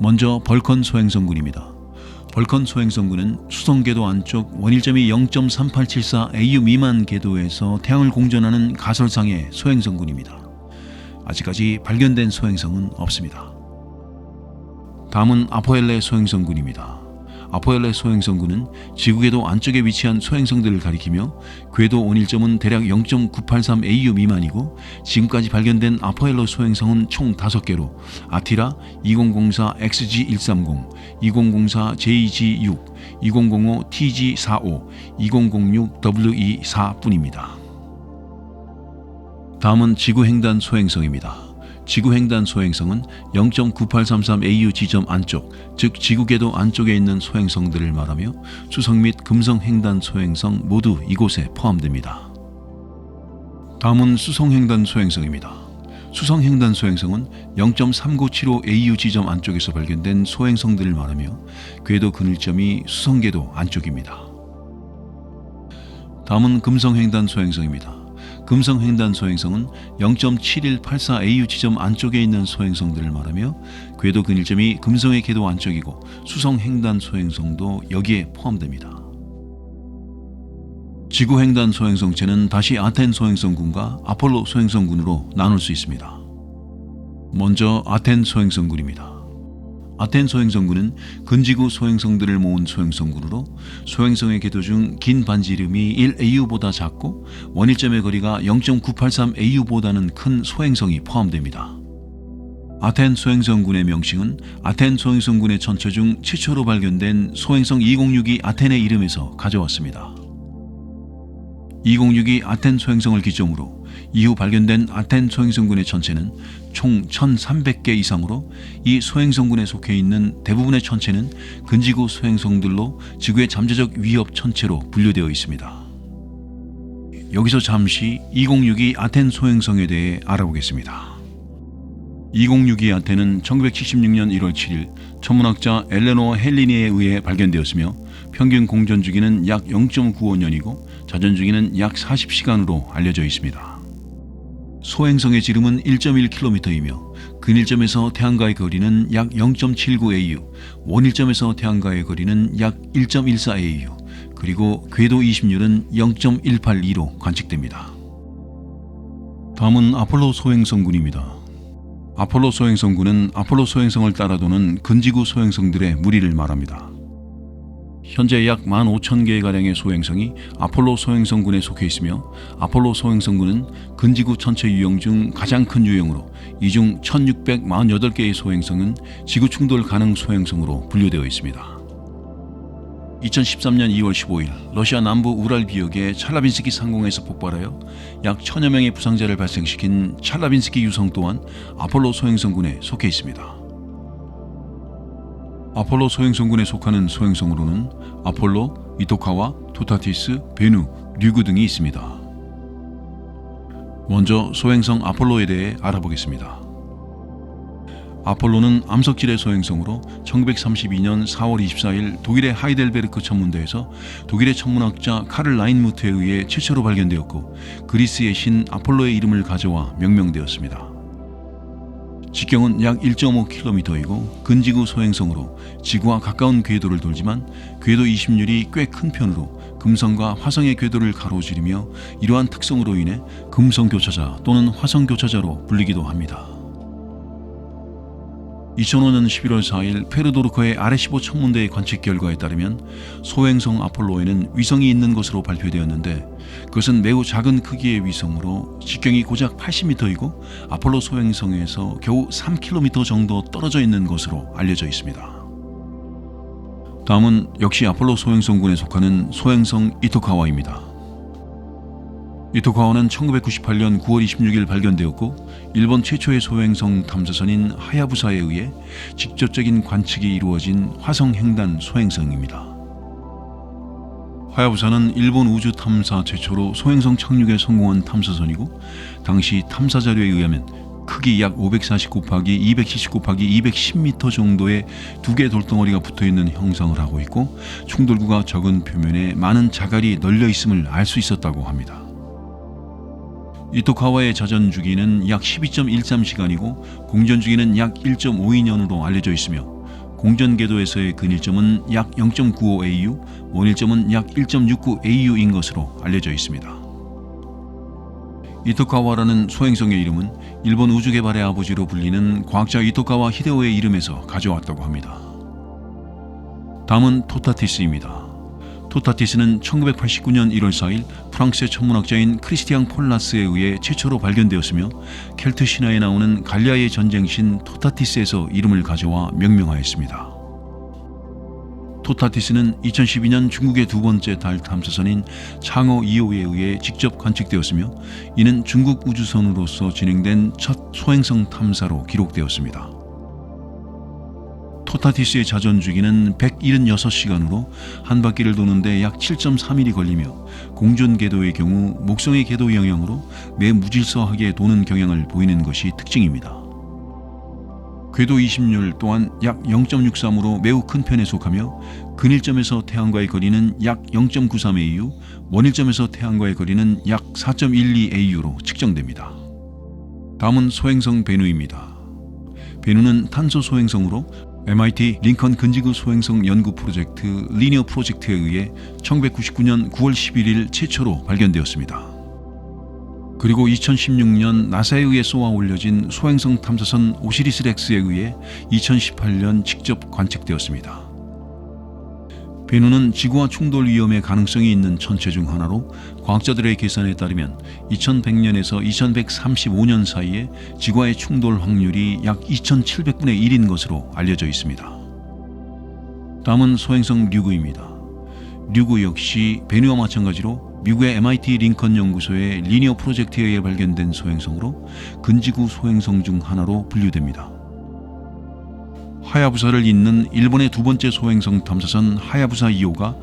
먼저 벌컨 소행성군입니다. 벌컨 소행성군은 수성 궤도 안쪽 원일점이 0.3874 AU 미만 궤도에서 태양을 공전하는 가설상의 소행성군입니다. 아직까지 발견된 소행성은 없습니다. 다음은 아포엘레 소행성군입니다. 아포엘레 소행성군은 지구궤도 안쪽에 위치한 소행성들을 가리키며 궤도 원일점은 대략 0.983 AU 미만이고, 지금까지 발견된 아포엘레 소행성은 총 5개로 아티라, 2004 XG130, 2004 JG6, 2005 TG45, 2006 WE4뿐입니다. 다음은 지구횡단 소행성입니다. 지구횡단 소행성은 0.9833 AU 지점 안쪽, 즉 지구궤도 안쪽에 있는 소행성들을 말하며 수성 및 금성 횡단 소행성 모두 이곳에 포함됩니다. 다음은 수성횡단 소행성입니다. 수성횡단 소행성은 0.3975 AU 지점 안쪽에서 발견된 소행성들을 말하며 궤도 근일점이 수성궤도 안쪽입니다. 다음은 금성횡단 소행성입니다. 금성횡단 소행성은 0.7184 AU 지점 안쪽에 있는 소행성들을 말하며 궤도 근일점이 금성의 궤도 안쪽이고 수성횡단 소행성도 여기에 포함됩니다. 지구횡단 소행성체는 다시 아텐 소행성군과 아폴로 소행성군으로 나눌 수 있습니다. 먼저 아텐 소행성군입니다. 아텐 소행성군은 근지구 소행성들을 모은 소행성군으로 소행성의 궤도 중 긴 반지름이 1AU보다 작고 원일점의 거리가 0.983 AU보다는 큰 소행성이 포함됩니다. 아텐 소행성군의 명칭은 아텐 소행성군의 천체 중 최초로 발견된 소행성 2062 아텐의 이름에서 가져왔습니다. 2062 아텐 소행성을 기점으로 이후 발견된 아텐 소행성군의 천체는 총 1300개 이상으로, 이 소행성군에 속해 있는 대부분의 천체는 근지구 소행성들로 지구의 잠재적 위협 천체로 분류되어 있습니다. 여기서 잠시 2062 아텐 소행성에 대해 알아보겠습니다. 2062 아텐은 1976년 1월 7일 천문학자 엘레노어 헬리니에 의해 발견되었으며 평균 공전 주기는 약 0.95년이고 자전 주기는 약 40시간으로 알려져 있습니다. 소행성의 지름은 1.1km이며 근일점에서 태양과의 거리는 약 0.79 AU, 원일점에서 태양과의 거리는 약 1.14 AU, 그리고 궤도 이심률은 0.182로 관측됩니다. 다음은 아폴로 소행성군입니다. 아폴로 소행성군은 아폴로 소행성을 따라 도는 근지구 소행성들의 무리를 말합니다. 현재 약 15,000개가량의 소행성이 아폴로 소행성군에 속해 있으며, 아폴로 소행성군은 근지구 천체 유형 중 가장 큰 유형으로 이 중 1648개의 소행성은 지구 충돌 가능 소행성으로 분류되어 있습니다. 2013년 2월 15일 러시아 남부 우랄 비역의 찰라빈스키 상공에서 폭발하여 약 1000여 명의 부상자를 발생시킨 찰라빈스키 유성 또한 아폴로 소행성군에 속해 있습니다. 아폴로 소행성군에 속하는 소행성으로는 아폴로, 이토카와, 토타티스, 베누, 류그 등이 있습니다. 먼저 소행성 아폴로에 대해 알아보겠습니다. 아폴로는 암석질의 소행성으로 1932년 4월 24일 독일의 하이델베르크 천문대에서 독일의 천문학자 카를 라인무트에 의해 최초로 발견되었고, 그리스의 신 아폴로의 이름을 가져와 명명되었습니다. 직경은 약 1.5km이고 근지구 소행성으로 지구와 가까운 궤도를 돌지만 궤도 이심률이 꽤 큰 편으로 금성과 화성의 궤도를 가로지르며 이러한 특성으로 인해 금성교차자 또는 화성교차자로 불리기도 합니다. 2005년 11월 4일 페르도르커의 아레시보 천문대의 관측 결과에 따르면 소행성 아폴로에는 위성이 있는 것으로 발표되었는데 그것은 매우 작은 크기의 위성으로 직경이 고작 80m이고 아폴로 소행성에서 겨우 3km 정도 떨어져 있는 것으로 알려져 있습니다. 다음은 역시 아폴로 소행성군에 속하는 소행성 이토카와입니다. 이토카와는 1998년 9월 26일 발견되었고 일본 최초의 소행성 탐사선인 하야부사에 의해 직접적인 관측이 이루어진 화성 횡단 소행성입니다. 하야부사는 일본 우주 탐사 최초로 소행성 착륙에 성공한 탐사선이고 당시 탐사 자료에 의하면 크기 약 540 곱하기 270 곱하기 210m 정도의 두 개 돌덩어리가 붙어있는 형상을 하고 있고 충돌구가 적은 표면에 많은 자갈이 널려 있음을 알 수 있었다고 합니다. 이토카와의 자전 주기는 약 12.13시간이고 공전 주기는 약 1.52년으로 알려져 있으며 공전 궤도에서의 근일점은 약 0.95AU, 원일점은 약 1.69AU인 것으로 알려져 있습니다. 이토카와라는 소행성의 이름은 일본 우주개발의 아버지로 불리는 과학자 이토카와 히데오의 이름에서 가져왔다고 합니다. 다음은 토타티스입니다. 토타티스는 1989년 1월 4일 프랑스의 천문학자인 크리스티앙 폴라스에 의해 최초로 발견되었으며 켈트 신화에 나오는 갈리아의 전쟁신 토타티스에서 이름을 가져와 명명하였습니다. 토타티스는 2012년 중국의 두 번째 달 탐사선인 창어 2호에 의해 직접 관측되었으며 이는 중국 우주선으로서 진행된 첫 소행성 탐사로 기록되었습니다. 토타티스의 자전 주기는 176시간으로 한 바퀴를 도는데 약 7.3일이 걸리며 공전 궤도의 경우 목성의 궤도 영향으로 매무질서하게 도는 경향을 보이는 것이 특징입니다. 궤도 이심률 또한 약 0.63으로 매우 큰 편에 속하며 근일점에서 태양과의 거리는 약 0.93AU, 원일점에서 태양과의 거리는 약 4.12AU로 측정됩니다. 다음은 소행성 베누입니다. 베누는 탄소 소행성으로 MIT 링컨 근지구 소행성 연구 프로젝트 리니어 프로젝트에 의해 1999년 9월 11일 최초로 발견되었습니다. 그리고 2016년 나사에 의해 쏘아 올려진 소행성 탐사선 오시리스 렉스에 의해 2018년 직접 관측되었습니다. 베누는 지구와 충돌 위험의 가능성이 있는 천체 중 하나로 과학자들의 계산에 따르면 2100년에서 2135년 사이에 지구와의 충돌 확률이 약 2700분의 1인 것으로 알려져 있습니다. 다음은 소행성 류그입니다. 류그 역시 베누와 마찬가지로 미국의 MIT 링컨 연구소의 리니어 프로젝트에 의해 발견된 소행성으로 근지구 소행성 중 하나로 분류됩니다. 하야부사를 잇는 일본의 두 번째 소행성 탐사선 하야부사 2호가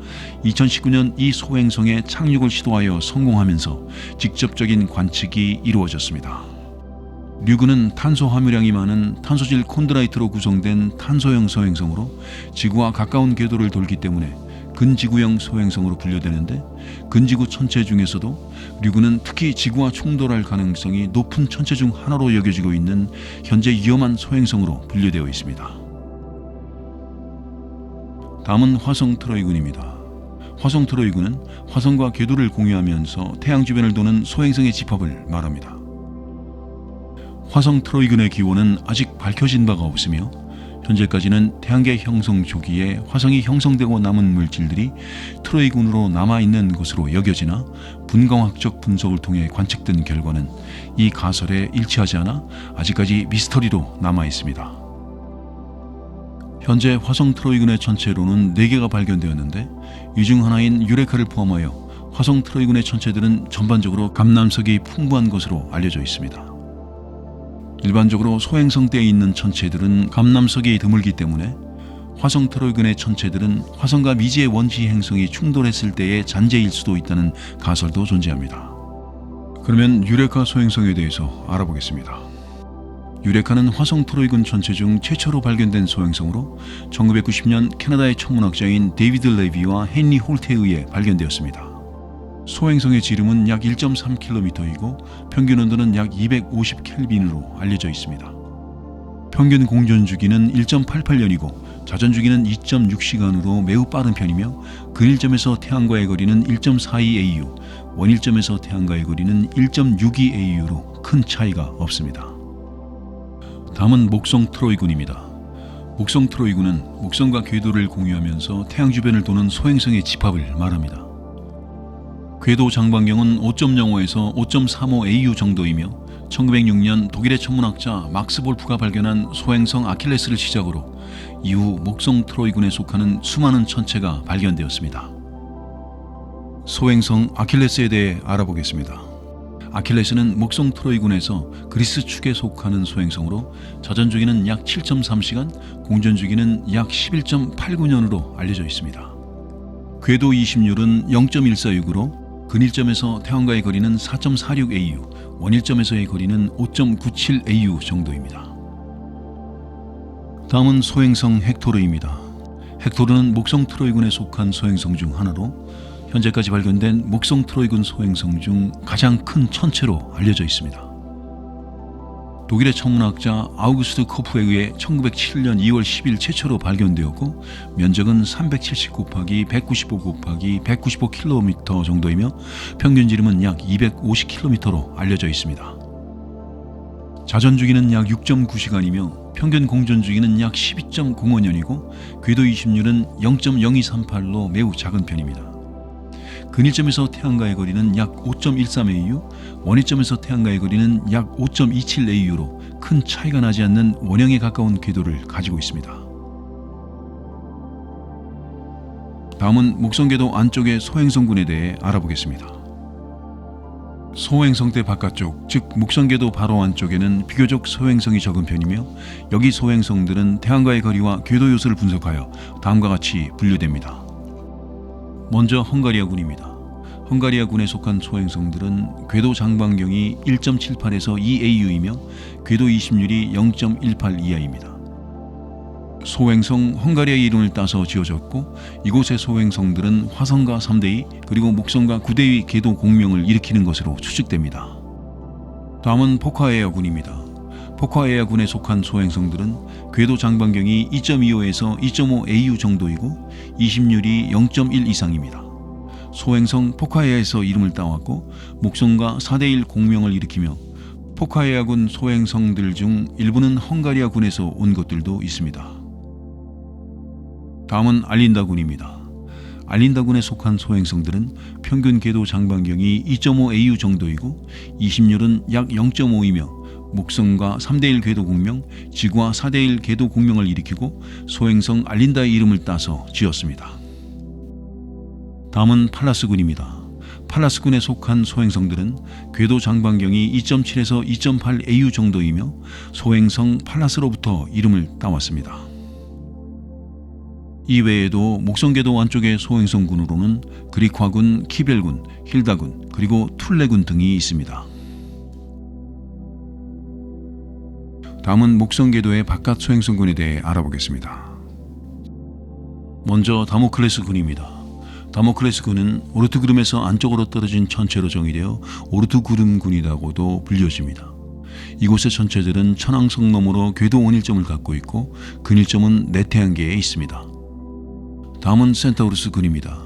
2019년 이 소행성에 착륙을 시도하여 성공하면서 직접적인 관측이 이루어졌습니다. 류그는 탄소 함유량이 많은 탄소질 콘드라이트로 구성된 탄소형 소행성으로 지구와 가까운 궤도를 돌기 때문에 근지구형 소행성으로 분류되는데 근지구 천체 중에서도 류그는 특히 지구와 충돌할 가능성이 높은 천체 중 하나로 여겨지고 있는 현재 위험한 소행성으로 분류되어 있습니다. 다음은 화성 트로이군입니다. 화성 트로이군은 화성과 궤도를 공유하면서 태양 주변을 도는 소행성의 집합을 말합니다. 화성 트로이군의 기원은 아직 밝혀진 바가 없으며 현재까지는 태양계 형성 초기에 화성이 형성되고 남은 물질들이 트로이군으로 남아있는 것으로 여겨지나 분광학적 분석을 통해 관측된 결과는 이 가설에 일치하지 않아 아직까지 미스터리로 남아있습니다. 현재 화성 트로이군의 천체로는 4개가 발견되었는데 이 중 하나인 유레카를 포함하여 화성 트로이군의 천체들은 전반적으로 감남석이 풍부한 것으로 알려져 있습니다. 일반적으로 소행성대에 있는 천체들은 감남석이 드물기 때문에 화성 트로이군의 천체들은 화성과 미지의 원시 행성이 충돌했을 때의 잔재일 수도 있다는 가설도 존재합니다. 그러면 유레카 소행성에 대해서 알아보겠습니다. 유레카는 화성 트로이군 천체 중 최초로 발견된 소행성으로 1990년 캐나다의 천문학자인 데이비드 레비와 헨리 홀트에 의해 발견되었습니다. 소행성의 지름은 약 1.3km이고 평균 온도는 약 250켈빈으로 알려져 있습니다. 평균 공전 주기는 1.88년이고 자전 주기는 2.6시간으로 매우 빠른 편이며 근일점에서 태양과의 거리는 1.42AU, 원일점에서 태양과의 거리는 1.62AU로 큰 차이가 없습니다. 다음은 목성 트로이군입니다. 목성 트로이군은 목성과 궤도를 공유하면서 태양 주변을 도는 소행성의 집합을 말합니다. 궤도 장반경은 5.05에서 5.35AU 정도이며 1906년 독일의 천문학자 막스 볼프가 발견한 소행성 아킬레스를 시작으로 이후 목성 트로이군에 속하는 수많은 천체가 발견되었습니다. 소행성 아킬레스에 대해 알아보겠습니다. 아킬레스는 목성 트로이군에서 그리스 축에 속하는 소행성으로 자전 주기는 약 7.3시간, 공전 주기는 약 11.89년으로 알려져 있습니다. 궤도 이심률은 0.146으로 근일점에서 태양과의 거리는 4.46AU, 원일점에서의 거리는 5.97AU 정도입니다. 다음은 소행성 헥토르입니다. 헥토르는 목성 트로이군에 속한 소행성 중 하나로 현재까지 발견된 목성 트로이군 소행성 중 가장 큰 천체로 알려져 있습니다. 독일의 천문학자 아우구스트 코프에 의해 1907년 2월 10일 최초로 발견되었고 면적은 370 곱하기 195 곱하기 195km 정도이며 평균 지름은 약 250km로 알려져 있습니다. 자전 주기는 약 6.9시간이며 평균 공전 주기는 약 12.05년이고 궤도 이심률은 0.0238로 매우 작은 편입니다. 근일점에서 태양과의 거리는 약 5.13AU, 원일점에서 태양과의 거리는 약 5.27AU로 큰 차이가 나지 않는 원형에 가까운 궤도를 가지고 있습니다. 다음은 목성궤도 안쪽의 소행성군에 대해 알아보겠습니다. 소행성대 바깥쪽, 즉 목성궤도 바로 안쪽에는 비교적 소행성이 적은 편이며 여기 소행성들은 태양과의 거리와 궤도 요소를 분석하여 다음과 같이 분류됩니다. 먼저 헝가리아군입니다. 헝가리아군에 속한 소행성들은 궤도 장반경이 1.78에서 2AU이며 궤도 이심률이 0.18 이하입니다. 소행성 헝가리아의 이름을 따서 지어졌고 이곳의 소행성들은 화성과 3대위 그리고 목성과 9대위 궤도 공명을 일으키는 것으로 추측됩니다. 다음은 포카에아군입니다. 포카에아군에 속한 소행성들은 궤도 장반경이 2.25에서 2.5AU 정도이고 이심률이 0.1 이상입니다. 소행성 포카에아에서 이름을 따왔고 목성과 4대1 공명을 일으키며 포카에아군 소행성들 중 일부는 헝가리아군에서 온 것들도 있습니다. 다음은 알린다군입니다. 알린다군에 속한 소행성들은 평균 궤도 장반경이 2.5AU 정도이고 이심률은 약 0.5이며 목성과 3대1 궤도 공명, 지구와 4대1 궤도 공명을 일으키고 소행성 알린다의 이름을 따서 지었습니다. 다음은 팔라스군입니다. 팔라스군에 속한 소행성들은 궤도 장반경이 2.7에서 2.8AU 정도이며 소행성 팔라스로부터 이름을 따왔습니다. 이외에도 목성궤도 안쪽의 소행성군으로는 그리화군, 키벨군, 힐다군, 그리고 툴레군 등이 있습니다. 다음은 목성궤도의 바깥 소행성군에 대해 알아보겠습니다. 먼저 다모클레스군입니다. 다모클레스군은 오르트그름에서 안쪽으로 떨어진 천체로 정의되어 오르트그름군이라고도 불려집니다. 이곳의 천체들은 천왕성 너머로 궤도 원일점을 갖고 있고 근일점은 내태양계에 있습니다. 다음은 센타우루스군입니다.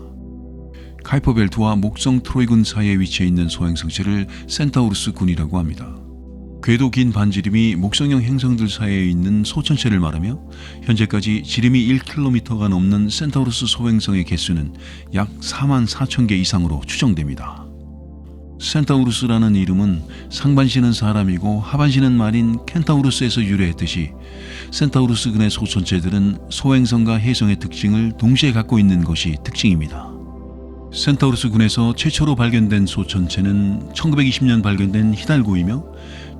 카이퍼벨트와 목성 트로이군 사이에 위치해 있는 소행성체를 센타우루스군이라고 합니다. 궤도 긴 반지름이 목성형 행성들 사이에 있는 소천체를 말하며 현재까지 지름이 1km가 넘는 센타우루스 소행성의 개수는 약 44,000개 이상으로 추정됩니다. 센타우루스라는 이름은 상반신은 사람이고 하반신은 말인 켄타우루스에서 유래했듯이 센타우루스근의 소천체들은 소행성과 혜성의 특징을 동시에 갖고 있는 것이 특징입니다. 센타우루스군에서 최초로 발견된 소천체는 1920년 발견된 히달고이며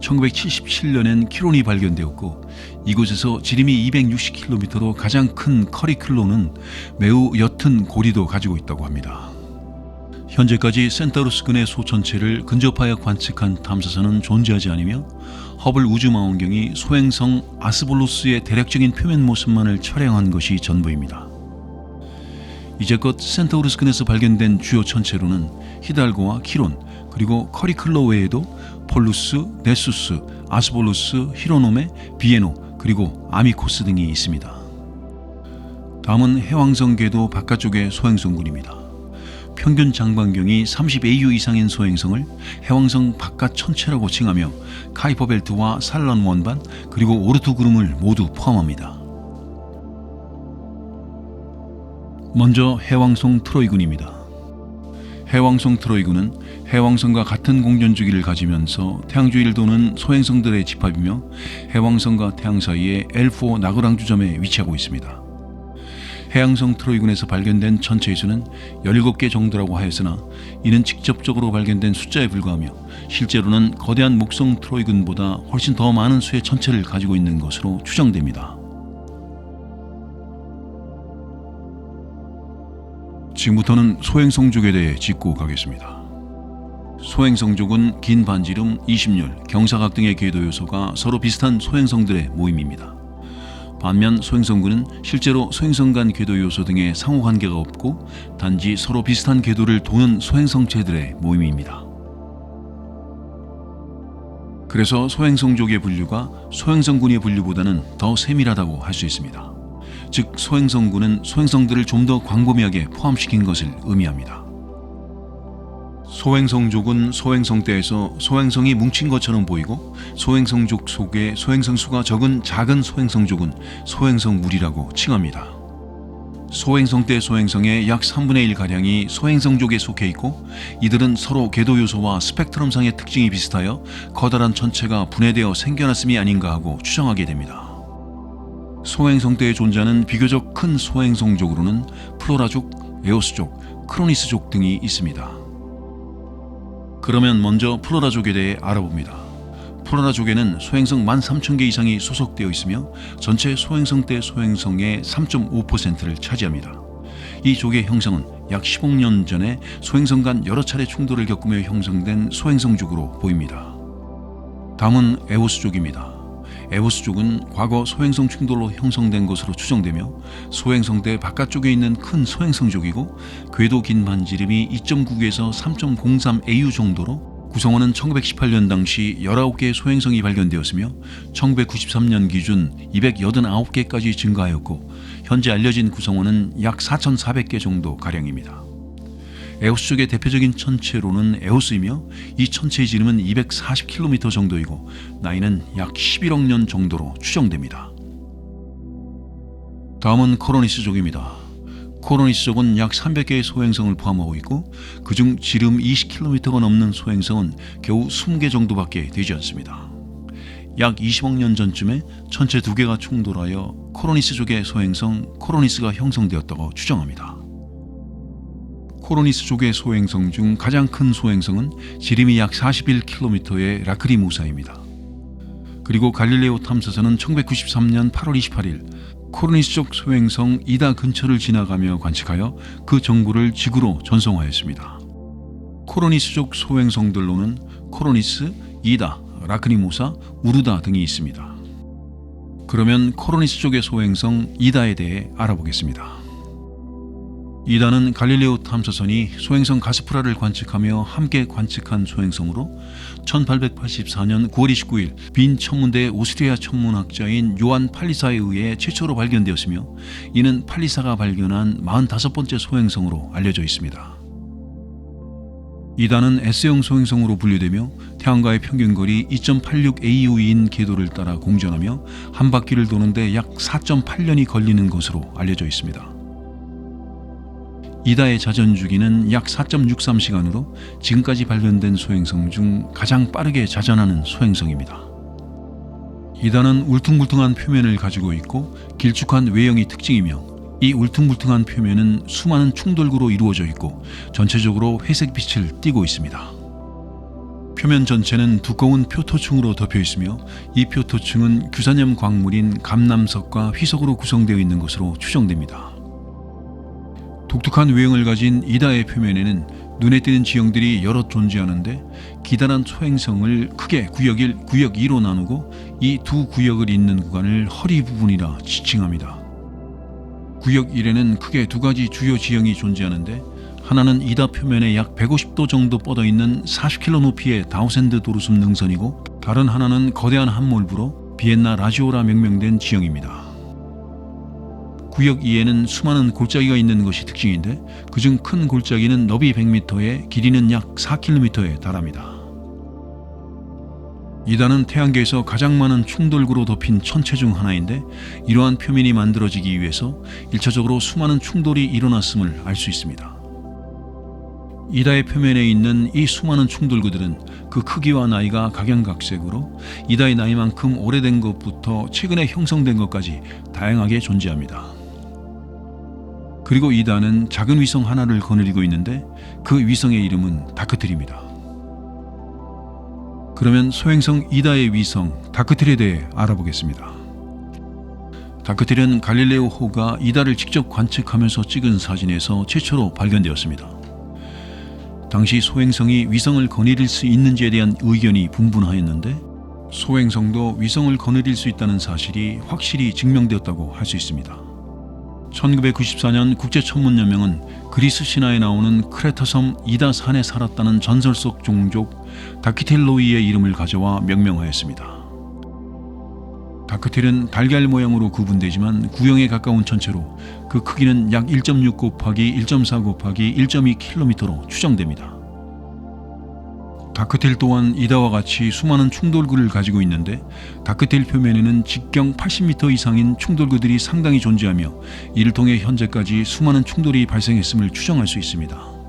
1977년엔 키론이 발견되었고 이곳에서 지름이 260km로 가장 큰 커리클로는 매우 옅은 고리도 가지고 있다고 합니다. 현재까지 센타우루스근의 소천체를 근접하여 관측한 탐사선은 존재하지 않으며 허블 우주망원경이 소행성 아스볼로스의 대략적인 표면 모습만을 촬영한 것이 전부입니다. 이제껏 센타우루스근에서 발견된 주요 천체로는 히달고와 키론 그리고 커리클로 외에도 폴루스, 네수스, 아스볼루스, 히로노메, 비에노, 그리고 아미코스 등이 있습니다. 다음은 해왕성 궤도 바깥쪽의 소행성군입니다. 평균 장반경이 30AU 이상인 소행성을 해왕성 바깥 천체라고 칭하며 카이퍼 벨트와 산란 원반 그리고 오르트 구름을 모두 포함합니다. 먼저 해왕성 트로이군입니다. 해왕성 트로이군은 해왕성과 같은 공전 주기를 가지면서 태양 주위를 도는 소행성들의 집합이며 해왕성과 태양 사이의 L4 나그랑 주점에 위치하고 있습니다. 해왕성 트로이군에서 발견된 천체의 수는 17개 정도라고 하였으나 이는 직접적으로 발견된 숫자에 불과하며 실제로는 거대한 목성 트로이군보다 훨씬 더 많은 수의 천체를 가지고 있는 것으로 추정됩니다. 지금부터는 소행성족에 대해 짚고 가겠습니다. 소행성족은 긴 반지름, 이심률, 경사각 등의 궤도 요소가 서로 비슷한 소행성들의 모임입니다. 반면 소행성군은 실제로 소행성 간 궤도 요소 등의 상호관계가 없고 단지 서로 비슷한 궤도를 도는 소행성체들의 모임입니다. 그래서 소행성족의 분류가 소행성군의 분류보다는 더 세밀하다고 할 수 있습니다. 즉 소행성군은 소행성들을 좀 더 광범위하게 포함시킨 것을 의미합니다. 소행성족은 소행성대에서 소행성이 뭉친 것처럼 보이고 소행성족 속에 소행성 수가 적은 작은 소행성족은 소행성물이라고 칭합니다. 소행성대 소행성의 약 3분의 1가량이 소행성족에 속해 있고 이들은 서로 궤도 요소와 스펙트럼상의 특징이 비슷하여 커다란 천체가 분해되어 생겨났음이 아닌가 하고 추정하게 됩니다. 소행성대에 존재하는 비교적 큰 소행성족으로는 플로라족, 에오스족, 크로니스족 등이 있습니다. 그러면 먼저 플로라족에 대해 알아봅니다. 플로라족에는 소행성 13,000개 이상이 소속되어 있으며 전체 소행성대 소행성의 3.5%를 차지합니다. 이 족의 형성은 약 10억 년 전에 소행성 간 여러 차례 충돌을 겪으며 형성된 소행성족으로 보입니다. 다음은 에오스족입니다. 에오스족은 과거 소행성 충돌로 형성된 것으로 추정되며 소행성대 바깥쪽에 있는 큰 소행성족이고 궤도 긴 반지름이 2.99에서 3.03AU 정도로 구성원은 1918년 당시 19개의 소행성이 발견되었으며 1993년 기준 289개까지 증가하였고 현재 알려진 구성원은 약 4,400개 정도 가량입니다. 에오스족의 대표적인 천체로는 에오스이며 이 천체의 지름은 240km 정도이고 나이는 약 11억 년 정도로 추정됩니다. 다음은 코로니스족입니다. 코로니스족은 약 300개의 소행성을 포함하고 있고 그중 지름 20km가 넘는 소행성은 겨우 20개 정도밖에 되지 않습니다. 약 20억 년 전쯤에 천체 2개가 충돌하여 코로니스족의 소행성 코로니스가 형성되었다고 추정합니다. 코로니스족의 소행성 중 가장 큰 소행성은 지름이 약 41km의 라크리무사입니다. 그리고 갈릴레오 탐사선은 1993년 8월 28일 코로니스족 소행성 이다 근처를 지나가며 관측하여 그 정보를 지구로 전송하였습니다. 코로니스족 소행성들로는 코로니스, 이다, 라크리무사, 우르다 등이 있습니다. 그러면 코로니스족의 소행성 이다에 대해 알아보겠습니다. 이다는 갈릴레오 탐사선이 소행성 가스프라를 관측하며 함께 관측한 소행성으로 1884년 9월 29일 빈 천문대의 오스트리아 천문학자인 요한 팔리사에 의해 최초로 발견되었으며 이는 팔리사가 발견한 45번째 소행성으로 알려져 있습니다. 이다는 S형 소행성으로 분류되며 태양과의 평균거리 2.86AU인 궤도를 따라 공전하며 한 바퀴를 도는데 약 4.8년이 걸리는 것으로 알려져 있습니다. 이다의 자전 주기는 약 4.63시간으로 지금까지 발견된 소행성 중 가장 빠르게 자전하는 소행성입니다. 이다는 울퉁불퉁한 표면을 가지고 있고 길쭉한 외형이 특징이며 이 울퉁불퉁한 표면은 수많은 충돌구로 이루어져 있고 전체적으로 회색 빛을 띠고 있습니다. 표면 전체는 두꺼운 표토층으로 덮여 있으며 이 표토층은 규산염 광물인 감남석과 휘석으로 구성되어 있는 것으로 추정됩니다. 독특한 외형을 가진 이다의 표면에는 눈에 띄는 지형들이 여러 존재하는데 기다란 소행성을 크게 구역 1, 구역 2로 나누고 이 두 구역을 잇는 구간을 허리 부분이라 지칭합니다. 구역 1에는 크게 두 가지 주요 지형이 존재하는데 하나는 이다 표면에 약 150도 정도 뻗어 있는 40km 높이의 다우센드 도르숨 능선이고 다른 하나는 거대한 함몰부로 비엔나 라지오라 명명된 지형입니다. 구역 2에는 수많은 골짜기가 있는 것이 특징인데 그중 큰 골짜기는 너비 100m에 길이는 약 4km에 달합니다. 이단은 태양계에서 가장 많은 충돌구로 덮인 천체 중 하나인데 이러한 표면이 만들어지기 위해서 1차적으로 수많은 충돌이 일어났음을 알 수 있습니다. 이다의 표면에 있는 이 수많은 충돌구들은 그 크기와 나이가 각양각색으로 이다의 나이만큼 오래된 것부터 최근에 형성된 것까지 다양하게 존재합니다. 그리고 이다는 작은 위성 하나를 거느리고 있는데 그 위성의 이름은 다크틸입니다. 그러면 소행성 이다의 위성 다크틸에 대해 알아보겠습니다. 다크틸은 갈릴레오호가 이다를 직접 관측하면서 찍은 사진에서 최초로 발견되었습니다. 당시 소행성이 위성을 거느릴 수 있는지에 대한 의견이 분분하였는데 소행성도 위성을 거느릴 수 있다는 사실이 확실히 증명되었다고 할 수 있습니다. 1994년 국제천문연맹은 그리스 신화에 나오는 크레타섬 이다산에 살았다는 전설 속 종족 다크틸로이의 이름을 가져와 명명하였습니다. 다크틸은 달걀 모양으로 구분되지만 구형에 가까운 천체로 그 크기는 약 1.6 곱하기 1.4 곱하기 1.2km로 추정됩니다. 다크틸 또한 이다와 같이 수많은 충돌구를 가지고 있는데 다크틸 표면에는 직경 80m 이상인 충돌구들이 상당히 존재하며 이를 통해 현재까지 수많은 충돌이 발생했음을 추정할 수 있습니다.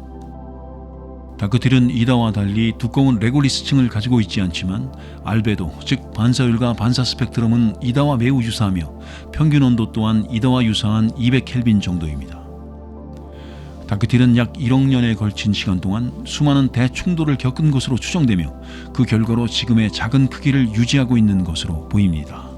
다크틸은 이다와 달리 두꺼운 레골리스층을 가지고 있지 않지만 알베도, 즉 반사율과 반사 스펙트럼은 이다와 매우 유사하며 평균 온도 또한 이다와 유사한 200켈빈 정도입니다. 다크틸은 약 1억 년에 걸친 시간 동안 수많은 대충돌을 겪은 것으로 추정되며 그 결과로 지금의 작은 크기를 유지하고 있는 것으로 보입니다.